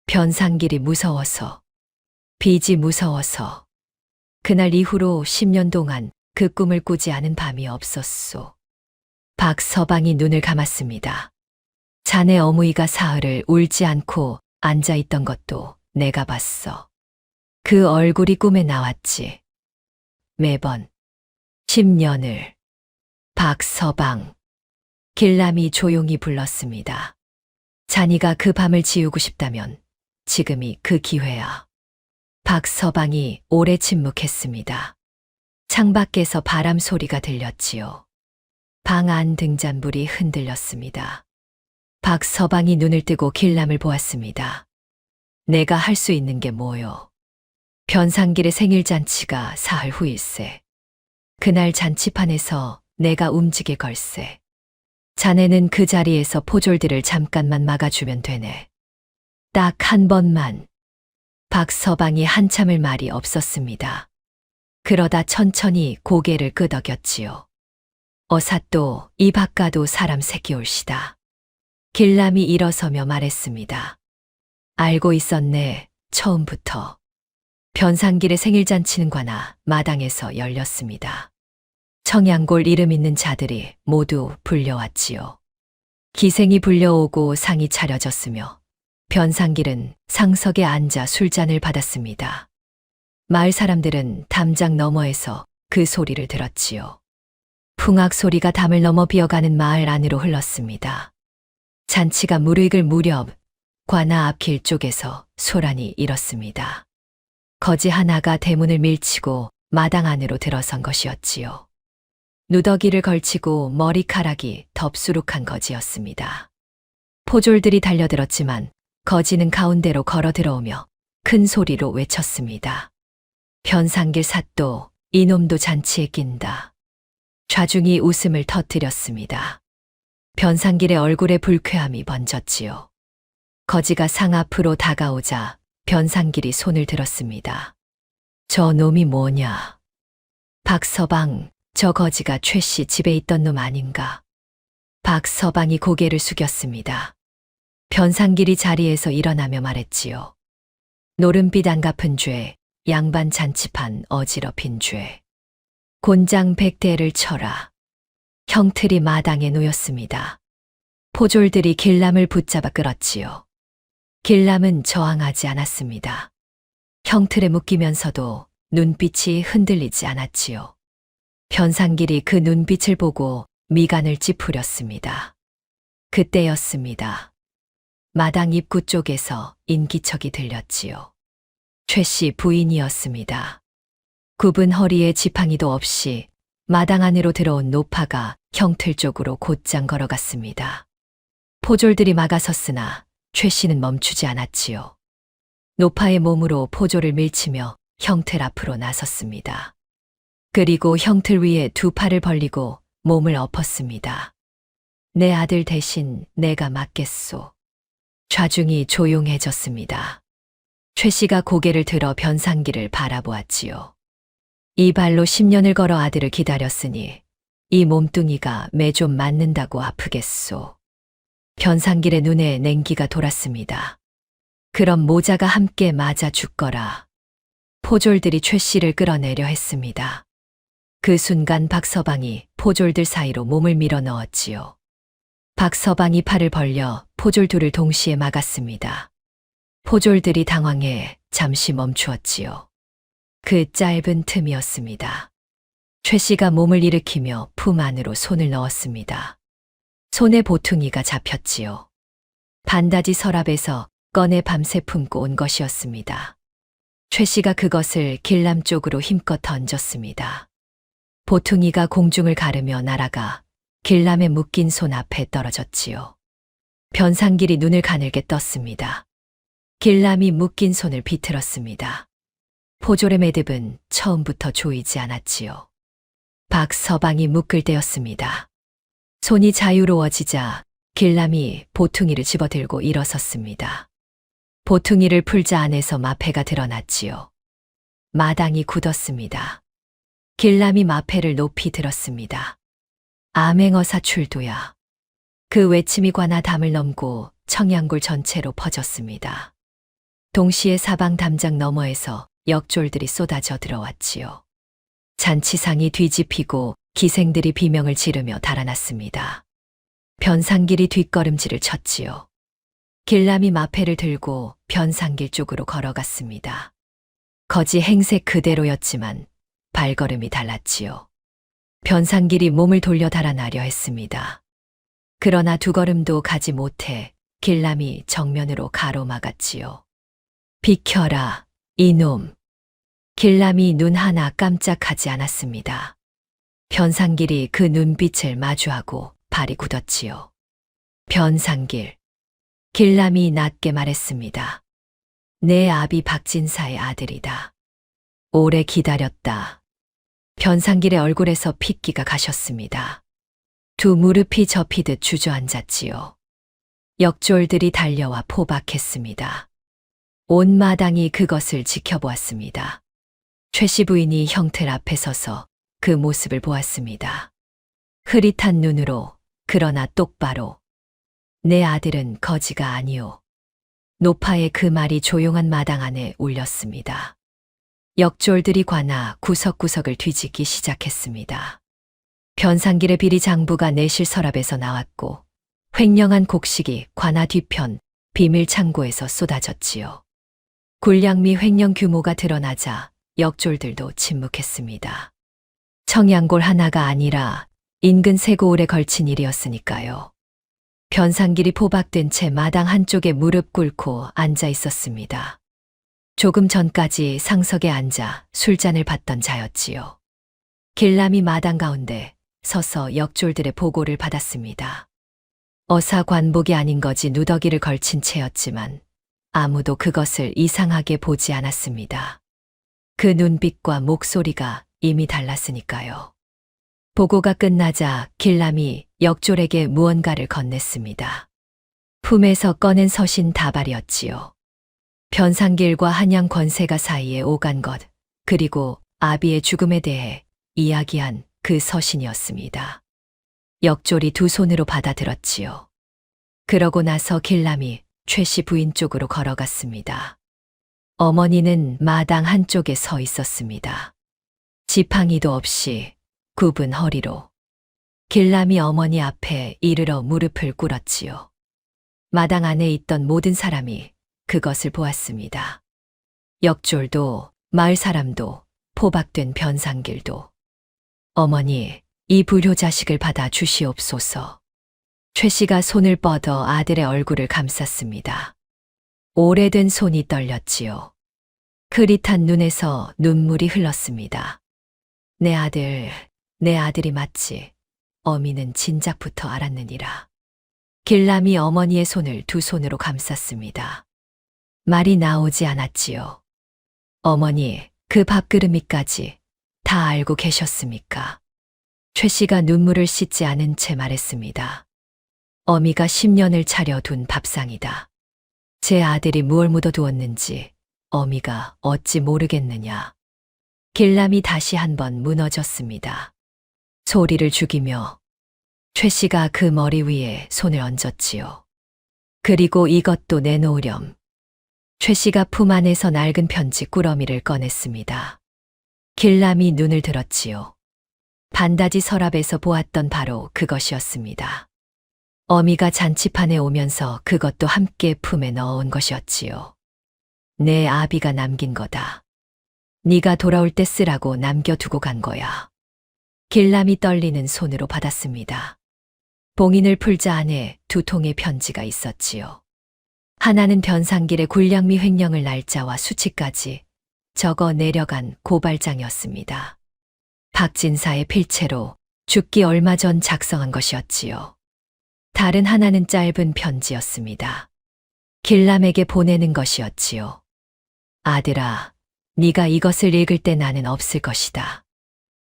변상길이 무서워서, 빚이 무서워서. 그날 이후로 10년 동안 그 꿈을 꾸지 않은 밤이 없었소. 박서방이 눈을 감았습니다. 자네 어머니가 사흘을 울지 않고 앉아있던 것도 내가 봤어. 그 얼굴이 꿈에 나왔지. 매번 10년을. 박서방. 길람이 조용히 불렀습니다. 자니가 그 밤을 지우고 싶다면 지금이 그 기회야. 박서방이 오래 침묵했습니다. 창밖에서 바람 소리가 들렸지요. 방 안 등잔불이 흔들렸습니다. 박서방이 눈을 뜨고 길람을 보았습니다. 내가 할 수 있는 게 뭐요? 변상길의 생일잔치가 사흘 후일세. 그날 잔치판에서 내가 움직일 걸세. 자네는 그 자리에서 포졸들을 잠깐만 막아주면 되네. 딱 한 번만. 박서방이 한참을 말이 없었습니다. 그러다 천천히 고개를 끄덕였지요. 어사또 이 바까도 사람 새끼 올시다. 길람이 일어서며 말했습니다. 알고 있었네, 처음부터. 변상길의 생일잔치는 관아 마당에서 열렸습니다. 청양골 이름 있는 자들이 모두 불려왔지요. 기생이 불려오고 상이 차려졌으며 변상길은 상석에 앉아 술잔을 받았습니다. 마을 사람들은 담장 너머에서 그 소리를 들었지요. 풍악 소리가 담을 넘어 비어가는 마을 안으로 흘렀습니다. 잔치가 무르익을 무렵 관아 앞길 쪽에서 소란이 일었습니다. 거지 하나가 대문을 밀치고 마당 안으로 들어선 것이었지요. 누더기를 걸치고 머리카락이 덥수룩한 거지였습니다. 포졸들이 달려들었지만 거지는 가운데로 걸어 들어오며 큰 소리로 외쳤습니다. 변상길 사또, 이놈도 잔치에 낀다. 좌중이 웃음을 터뜨렸습니다. 변상길의 얼굴에 불쾌함이 번졌지요. 거지가 상 앞으로 다가오자 변상길이 손을 들었습니다. 저 놈이 뭐냐? 박서방, 저 거지가 최 씨 집에 있던 놈 아닌가? 박서방이 고개를 숙였습니다. 변상길이 자리에서 일어나며 말했지요. 노름빛 안 갚은 죄, 양반 잔치판 어지럽힌 죄. 곤장 100대를 쳐라. 형틀이 마당에 놓였습니다. 포졸들이 길람을 붙잡아 끌었지요. 길람은 저항하지 않았습니다. 형틀에 묶이면서도 눈빛이 흔들리지 않았지요. 변상길이 그 눈빛을 보고 미간을 찌푸렸습니다. 그때였습니다. 마당 입구 쪽에서 인기척이 들렸지요. 최 씨 부인이었습니다. 굽은 허리에 지팡이도 없이 마당 안으로 들어온 노파가 형틀 쪽으로 곧장 걸어갔습니다. 포졸들이 막아섰으나 최 씨는 멈추지 않았지요. 노파의 몸으로 포졸을 밀치며 형틀 앞으로 나섰습니다. 그리고 형틀 위에 두 팔을 벌리고 몸을 엎었습니다. 내 아들 대신 내가 맞겠소. 좌중이 조용해졌습니다. 최 씨가 고개를 들어 변상길을 바라보았지요. 이 발로 10년을 걸어 아들을 기다렸으니 이 몸뚱이가 매 좀 맞는다고 아프겠소. 변상길의 눈에 냉기가 돌았습니다. 그럼 모자가 함께 맞아 죽거라. 포졸들이 최 씨를 끌어내려 했습니다. 그 순간 박서방이 포졸들 사이로 몸을 밀어 넣었지요. 박서방이 팔을 벌려 포졸 둘을 동시에 막았습니다. 포졸들이 당황해 잠시 멈추었지요. 그 짧은 틈이었습니다. 최 씨가 몸을 일으키며 품 안으로 손을 넣었습니다. 손에 보퉁이가 잡혔지요. 반다지 서랍에서 꺼내 밤새 품고 온 것이었습니다. 최 씨가 그것을 길람 쪽으로 힘껏 던졌습니다. 보퉁이가 공중을 가르며 날아가 길람의 묶인 손 앞에 떨어졌지요. 변상길이 눈을 가늘게 떴습니다. 길람이 묶인 손을 비틀었습니다. 포졸의 매듭은 처음부터 조이지 않았지요. 박서방이 묶을 때였습니다. 손이 자유로워지자 길람이 보퉁이를 집어들고 일어섰습니다. 보퉁이를 풀자 안에서 마패가 드러났지요. 마당이 굳었습니다. 길람이 마패를 높이 들었습니다. 암행어사 출두야. 그 외침이 관아 담을 넘고 청양굴 전체로 퍼졌습니다. 동시에 사방 담장 너머에서 역졸들이 쏟아져 들어왔지요. 잔치상이 뒤집히고 기생들이 비명을 지르며 달아났습니다. 변상길이 뒷걸음질을 쳤지요. 길람이 마패를 들고 변상길 쪽으로 걸어갔습니다. 거지 행색 그대로였지만 발걸음이 달랐지요. 변상길이 몸을 돌려 달아나려 했습니다. 그러나 두 걸음도 가지 못해 길람이 정면으로 가로막았지요. 비켜라, 이놈. 길람이 눈 하나 깜짝하지 않았습니다. 변상길이 그 눈빛을 마주하고 발이 굳었지요. 변상길. 길람이 낮게 말했습니다. 내 아비 박진사의 아들이다. 오래 기다렸다. 변상길의 얼굴에서 핏기가 가셨습니다. 두 무릎이 접히듯 주저앉았지요. 역졸들이 달려와 포박했습니다. 온 마당이 그것을 지켜보았습니다. 최씨 부인이 형틀 앞에 서서 그 모습을 보았습니다. 흐릿한 눈으로, 그러나 똑바로. 내 아들은 거지가 아니오. 노파의 그 말이 조용한 마당 안에 울렸습니다. 역졸들이 관아 구석구석을 뒤집기 시작했습니다. 변상길의 비리 장부가 내실 서랍에서 나왔고 횡령한 곡식이 관아 뒤편 비밀 창고에서 쏟아졌지요. 굴량미 횡령 규모가 드러나자 역졸들도 침묵했습니다. 청양골 하나가 아니라 인근 세 고을에 걸친 일이었으니까요. 변상길이 포박된 채 마당 한쪽에 무릎 꿇고 앉아 있었습니다. 조금 전까지 상석에 앉아 술잔을 받던 자였지요. 길람이 마당 가운데 서서 역졸들의 보고를 받았습니다. 어사 관복이 아닌 거지 누더기를 걸친 채였지만 아무도 그것을 이상하게 보지 않았습니다. 그 눈빛과 목소리가 이미 달랐으니까요. 보고가 끝나자 길람이 역졸에게 무언가를 건넸습니다. 품에서 꺼낸 서신 다발이었지요. 변상길과 한양 권세가 사이에 오간 것, 그리고 아비의 죽음에 대해 이야기한 그 서신이었습니다. 역졸이 두 손으로 받아들었지요. 그러고 나서 길람이 최씨 부인 쪽으로 걸어갔습니다. 어머니는 마당 한쪽에 서 있었습니다. 지팡이도 없이 굽은 허리로. 길람이 어머니 앞에 이르러 무릎을 꿇었지요. 마당 안에 있던 모든 사람이 그것을 보았습니다. 역졸도, 마을 사람도, 포박된 변상길도. 어머니, 이 불효자식을 받아 주시옵소서. 최 씨가 손을 뻗어 아들의 얼굴을 감쌌습니다. 오래된 손이 떨렸지요. 흐릿한 눈에서 눈물이 흘렀습니다. 내 아들이 맞지. 어미는 진작부터 알았느니라. 길람이 어머니의 손을 두 손으로 감쌌습니다. 말이 나오지 않았지요. 어머니, 그 밥그릇 밑까지 다 알고 계셨습니까? 최 씨가 눈물을 씻지 않은 채 말했습니다. 어미가 10년을 차려둔 밥상이다. 제 아들이 무얼 묻어두었는지 어미가 어찌 모르겠느냐. 길람이 다시 한번 무너졌습니다. 소리를 죽이며 최 씨가 그 머리 위에 손을 얹었지요. 그리고 이것도 내놓으렴. 최 씨가 품 안에서 낡은 편지 꾸러미를 꺼냈습니다. 길람이 눈을 들었지요. 반다지 서랍에서 보았던 바로 그것이었습니다. 어미가 잔치판에 오면서 그것도 함께 품에 넣어온 것이었지요. 내 아비가 남긴 거다. 네가 돌아올 때 쓰라고 남겨두고 간 거야. 길람이 떨리는 손으로 받았습니다. 봉인을 풀자 안에 두 통의 편지가 있었지요. 하나는 변상길의 굴량미 횡령을 날짜와 수치까지 적어 내려간 고발장이었습니다. 박진사의 필체로 죽기 얼마 전 작성한 것이었지요. 다른 하나는 짧은 편지였습니다. 길람에게 보내는 것이었지요. 아들아, 네가 이것을 읽을 때 나는 없을 것이다.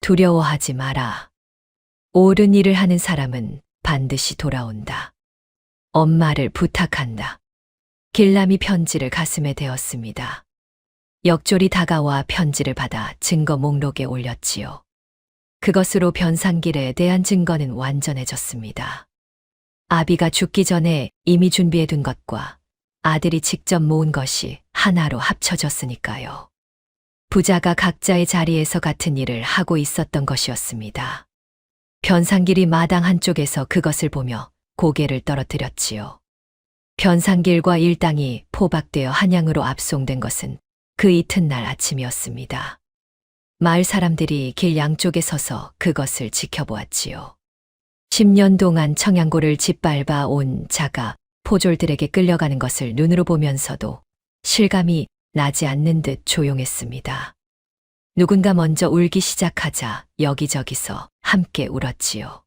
두려워하지 마라. 옳은 일을 하는 사람은 반드시 돌아온다. 엄마를 부탁한다. 길람이 편지를 가슴에 대었습니다. 역졸이 다가와 편지를 받아 증거 목록에 올렸지요. 그것으로 변상길에 대한 증거는 완전해졌습니다. 아비가 죽기 전에 이미 준비해둔 것과 아들이 직접 모은 것이 하나로 합쳐졌으니까요. 부자가 각자의 자리에서 같은 일을 하고 있었던 것이었습니다. 변상길이 마당 한쪽에서 그것을 보며 고개를 떨어뜨렸지요. 변상길과 일당이 포박되어 한양으로 압송된 것은 그 이튿날 아침이었습니다. 마을 사람들이 길 양쪽에 서서 그것을 지켜보았지요. 10년 동안 청양고를 짓밟아 온 자가 포졸들에게 끌려가는 것을 눈으로 보면서도 실감이 나지 않는 듯 조용했습니다. 누군가 먼저 울기 시작하자 여기저기서 함께 울었지요.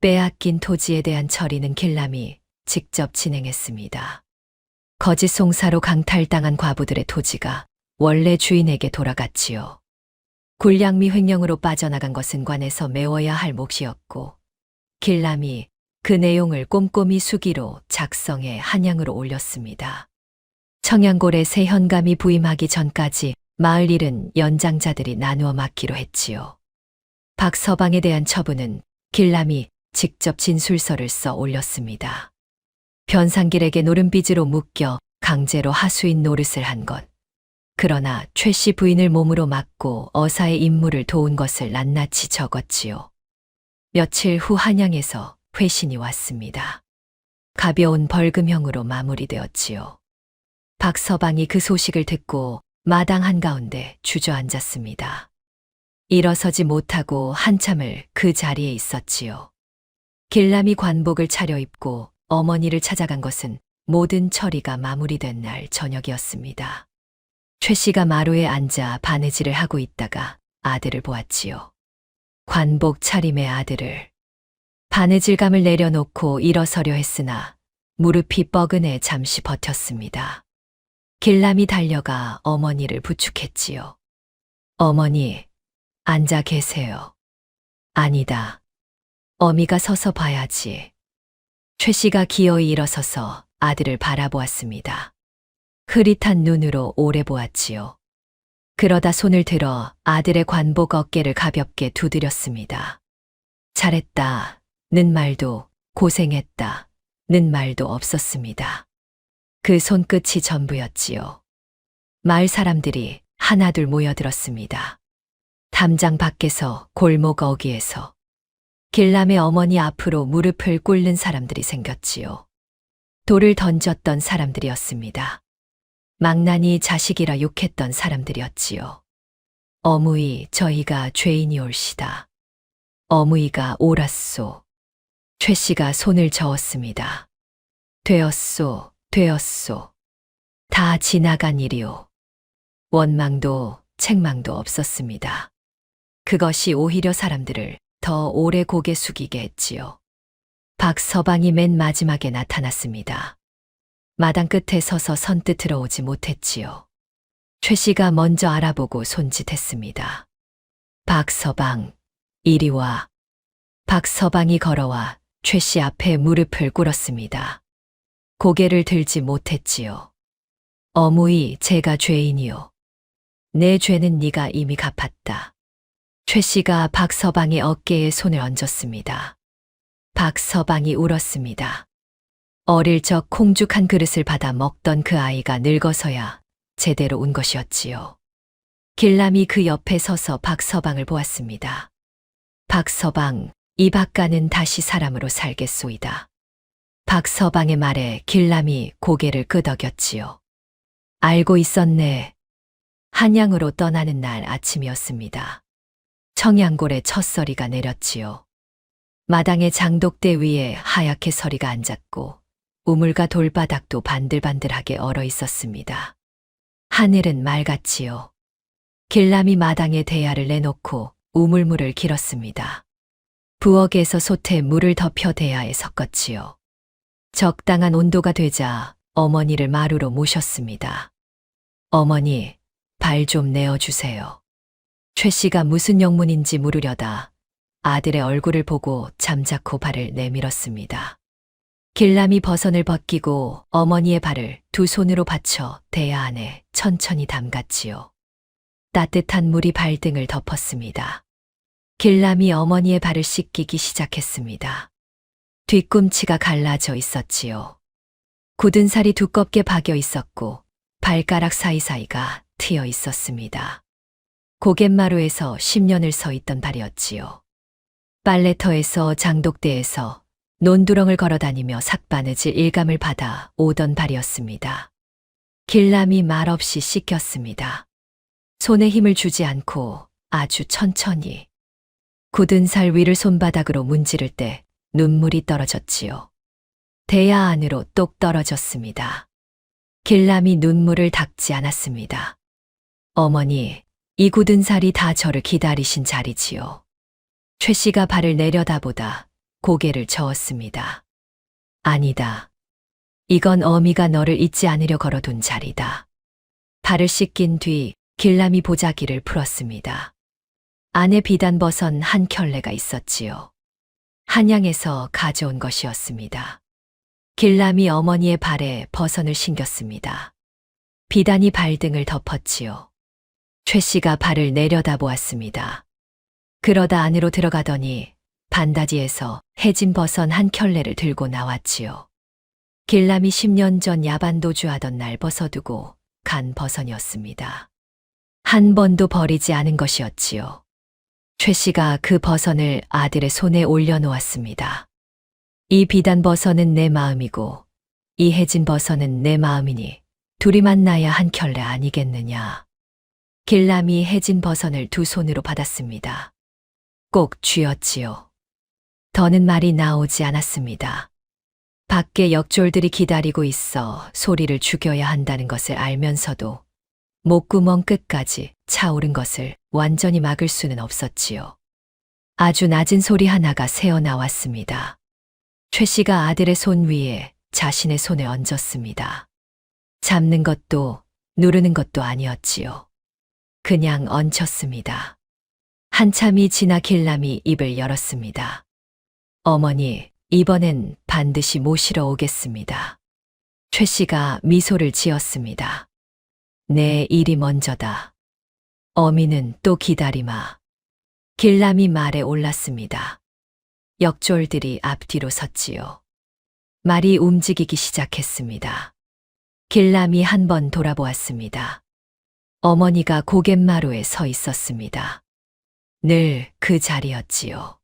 빼앗긴 토지에 대한 처리는 길람이 직접 진행했습니다. 거짓 송사로 강탈당한 과부들의 토지가 원래 주인에게 돌아갔지요. 굴량미 횡령으로 빠져나간 것은 관에서 메워야 할 몫이었고 길람이 그 내용을 꼼꼼히 수기로 작성해 한양으로 올렸습니다. 청양골에 새 현감이 부임하기 전까지 마을 일은 연장자들이 나누어 맡기로 했지요. 박서방에 대한 처분은 길람이 직접 진술서를 써 올렸습니다. 변상길에게 노름빚으로 묶여 강제로 하수인 노릇을 한 것. 그러나 최 씨 부인을 몸으로 막고 어사의 임무를 도운 것을 낱낱이 적었지요. 며칠 후 한양에서 회신이 왔습니다. 가벼운 벌금형으로 마무리되었지요. 박서방이 그 소식을 듣고 마당 한가운데 주저앉았습니다. 일어서지 못하고 한참을 그 자리에 있었지요. 길람이 관복을 차려입고 어머니를 찾아간 것은 모든 처리가 마무리된 날 저녁이었습니다. 최 씨가 마루에 앉아 바느질을 하고 있다가 아들을 보았지요. 관복 차림의 아들을. 바느질감을 내려놓고 일어서려 했으나 무릎이 뻐근해 잠시 버텼습니다. 길람이 달려가 어머니를 부축했지요. 어머니, 앉아 계세요. 아니다. 어미가 서서 봐야지. 최 씨가 기어이 일어서서 아들을 바라보았습니다. 흐릿한 눈으로 오래 보았지요. 그러다 손을 들어 아들의 관복 어깨를 가볍게 두드렸습니다. 잘했다. 는 말도 고생했다. 는 말도 없었습니다. 그 손끝이 전부였지요. 마을 사람들이 하나둘 모여들었습니다. 담장 밖에서 골목 어귀에서 길람의 어머니 앞으로 무릎을 꿇는 사람들이 생겼지요. 돌을 던졌던 사람들이었습니다. 망나니 자식이라 욕했던 사람들이었지요. 어무이 저희가 죄인이 올시다. 어무이가 옳았소. 최 씨가 손을 저었습니다. 되었소, 되었소. 다 지나간 일이오. 원망도 책망도 없었습니다. 그것이 오히려 사람들을 더 오래 고개 숙이게 했지요. 박서방이 맨 마지막에 나타났습니다. 마당 끝에 서서 선뜻 들어오지 못했지요. 최 씨가 먼저 알아보고 손짓했습니다. 박서방, 이리 와. 박서방이 걸어와 최 씨 앞에 무릎을 꿇었습니다. 고개를 들지 못했지요. 어무이 제가 죄인이요. 내 죄는 네가 이미 갚았다. 최 씨가 박서방의 어깨에 손을 얹었습니다. 박서방이 울었습니다. 어릴 적 콩죽한 그릇을 받아 먹던 그 아이가 늙어서야 제대로 운 것이었지요. 길람이 그 옆에 서서 박서방을 보았습니다. 박서방, 이 박가는 다시 사람으로 살겠소이다. 박서방의 말에 길람이 고개를 끄덕였지요. 알고 있었네. 한양으로 떠나는 날 아침이었습니다. 청양골에 첫서리가 내렸지요. 마당의 장독대 위에 하얗게 서리가 앉았고 우물과 돌바닥도 반들반들하게 얼어 있었습니다. 하늘은 맑았지요. 길람이 마당에 대야를 내놓고 우물물을 길었습니다. 부엌에서 솥에 물을 덮여 대야에 섞었지요. 적당한 온도가 되자 어머니를 마루로 모셨습니다. 어머니, 발 좀 내어주세요. 최 씨가 무슨 영문인지 물으려다 아들의 얼굴을 보고 잠자코 발을 내밀었습니다. 길람이 버선을 벗기고 어머니의 발을 두 손으로 받쳐 대야 안에 천천히 담갔지요. 따뜻한 물이 발등을 덮었습니다. 길람이 어머니의 발을 씻기기 시작했습니다. 뒤꿈치가 갈라져 있었지요. 굳은 살이 두껍게 박여 있었고 발가락 사이사이가 트여 있었습니다. 고갯마루에서 10년을 서 있던 발이었지요. 빨래터에서 장독대에서 논두렁을 걸어다니며 삭바느질 일감을 받아 오던 발이었습니다. 길람이 말없이 씻겼습니다. 손에 힘을 주지 않고 아주 천천히. 굳은 살 위를 손바닥으로 문지를 때 눈물이 떨어졌지요. 대야 안으로 똑 떨어졌습니다. 길람이 눈물을 닦지 않았습니다. 어머니, 이 굳은 살이 다 저를 기다리신 자리지요. 최 씨가 발을 내려다보다 고개를 저었습니다. 아니다. 이건 어미가 너를 잊지 않으려 걸어둔 자리다. 발을 씻긴 뒤 길람이 보자기를 풀었습니다. 안에 비단 버선 한 켤레가 있었지요. 한양에서 가져온 것이었습니다. 길람이 어머니의 발에 버선을 신겼습니다. 비단이 발등을 덮었지요. 최 씨가 발을 내려다보았습니다. 그러다 안으로 들어가더니 반다지에서 해진 버선 한 켤레를 들고 나왔지요. 길람이 10년 전 야반도주하던 날 벗어두고 간 버선이었습니다. 한 번도 버리지 않은 것이었지요. 최 씨가 그 버선을 아들의 손에 올려놓았습니다. 이 비단 버선은 내 마음이고 이 해진 버선은 내 마음이니 둘이 만나야 한 켤레 아니겠느냐. 길람이 해진 버선을 두 손으로 받았습니다. 꼭 쥐었지요. 더는 말이 나오지 않았습니다. 밖에 역졸들이 기다리고 있어 소리를 죽여야 한다는 것을 알면서도 목구멍 끝까지 차오른 것을 완전히 막을 수는 없었지요. 아주 낮은 소리 하나가 새어나왔습니다. 최 씨가 아들의 손 위에 자신의 손을 얹었습니다. 잡는 것도 누르는 것도 아니었지요. 그냥 얹혔습니다. 한참이 지나 길람이 입을 열었습니다. 어머니, 이번엔 반드시 모시러 오겠습니다. 최 씨가 미소를 지었습니다. 내 일이 먼저다. 어미는 또 기다리마. 길람이 말에 올랐습니다. 역졸들이 앞뒤로 섰지요. 말이 움직이기 시작했습니다. 길람이 한 번 돌아보았습니다. 어머니가 고갯마루에 서 있었습니다. 늘 그 자리였지요.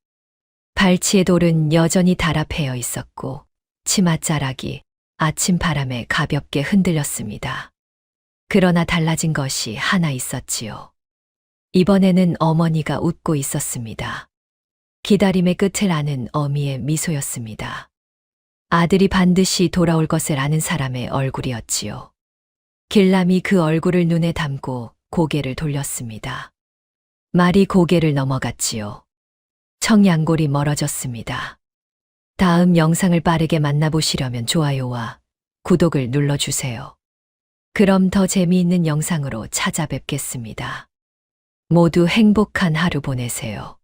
발치의 돌은 여전히 달아패여 있었고 치맛자락이 아침 바람에 가볍게 흔들렸습니다. 그러나 달라진 것이 하나 있었지요. 이번에는 어머니가 웃고 있었습니다. 기다림의 끝을 아는 어미의 미소였습니다. 아들이 반드시 돌아올 것을 아는 사람의 얼굴이었지요. 길람이 그 얼굴을 눈에 담고 고개를 돌렸습니다. 말이 고개를 넘어갔지요. 청양골이 멀어졌습니다. 다음 영상을 빠르게 만나보시려면 좋아요와 구독을 눌러주세요. 그럼 더 재미있는 영상으로 찾아뵙겠습니다. 모두 행복한 하루 보내세요.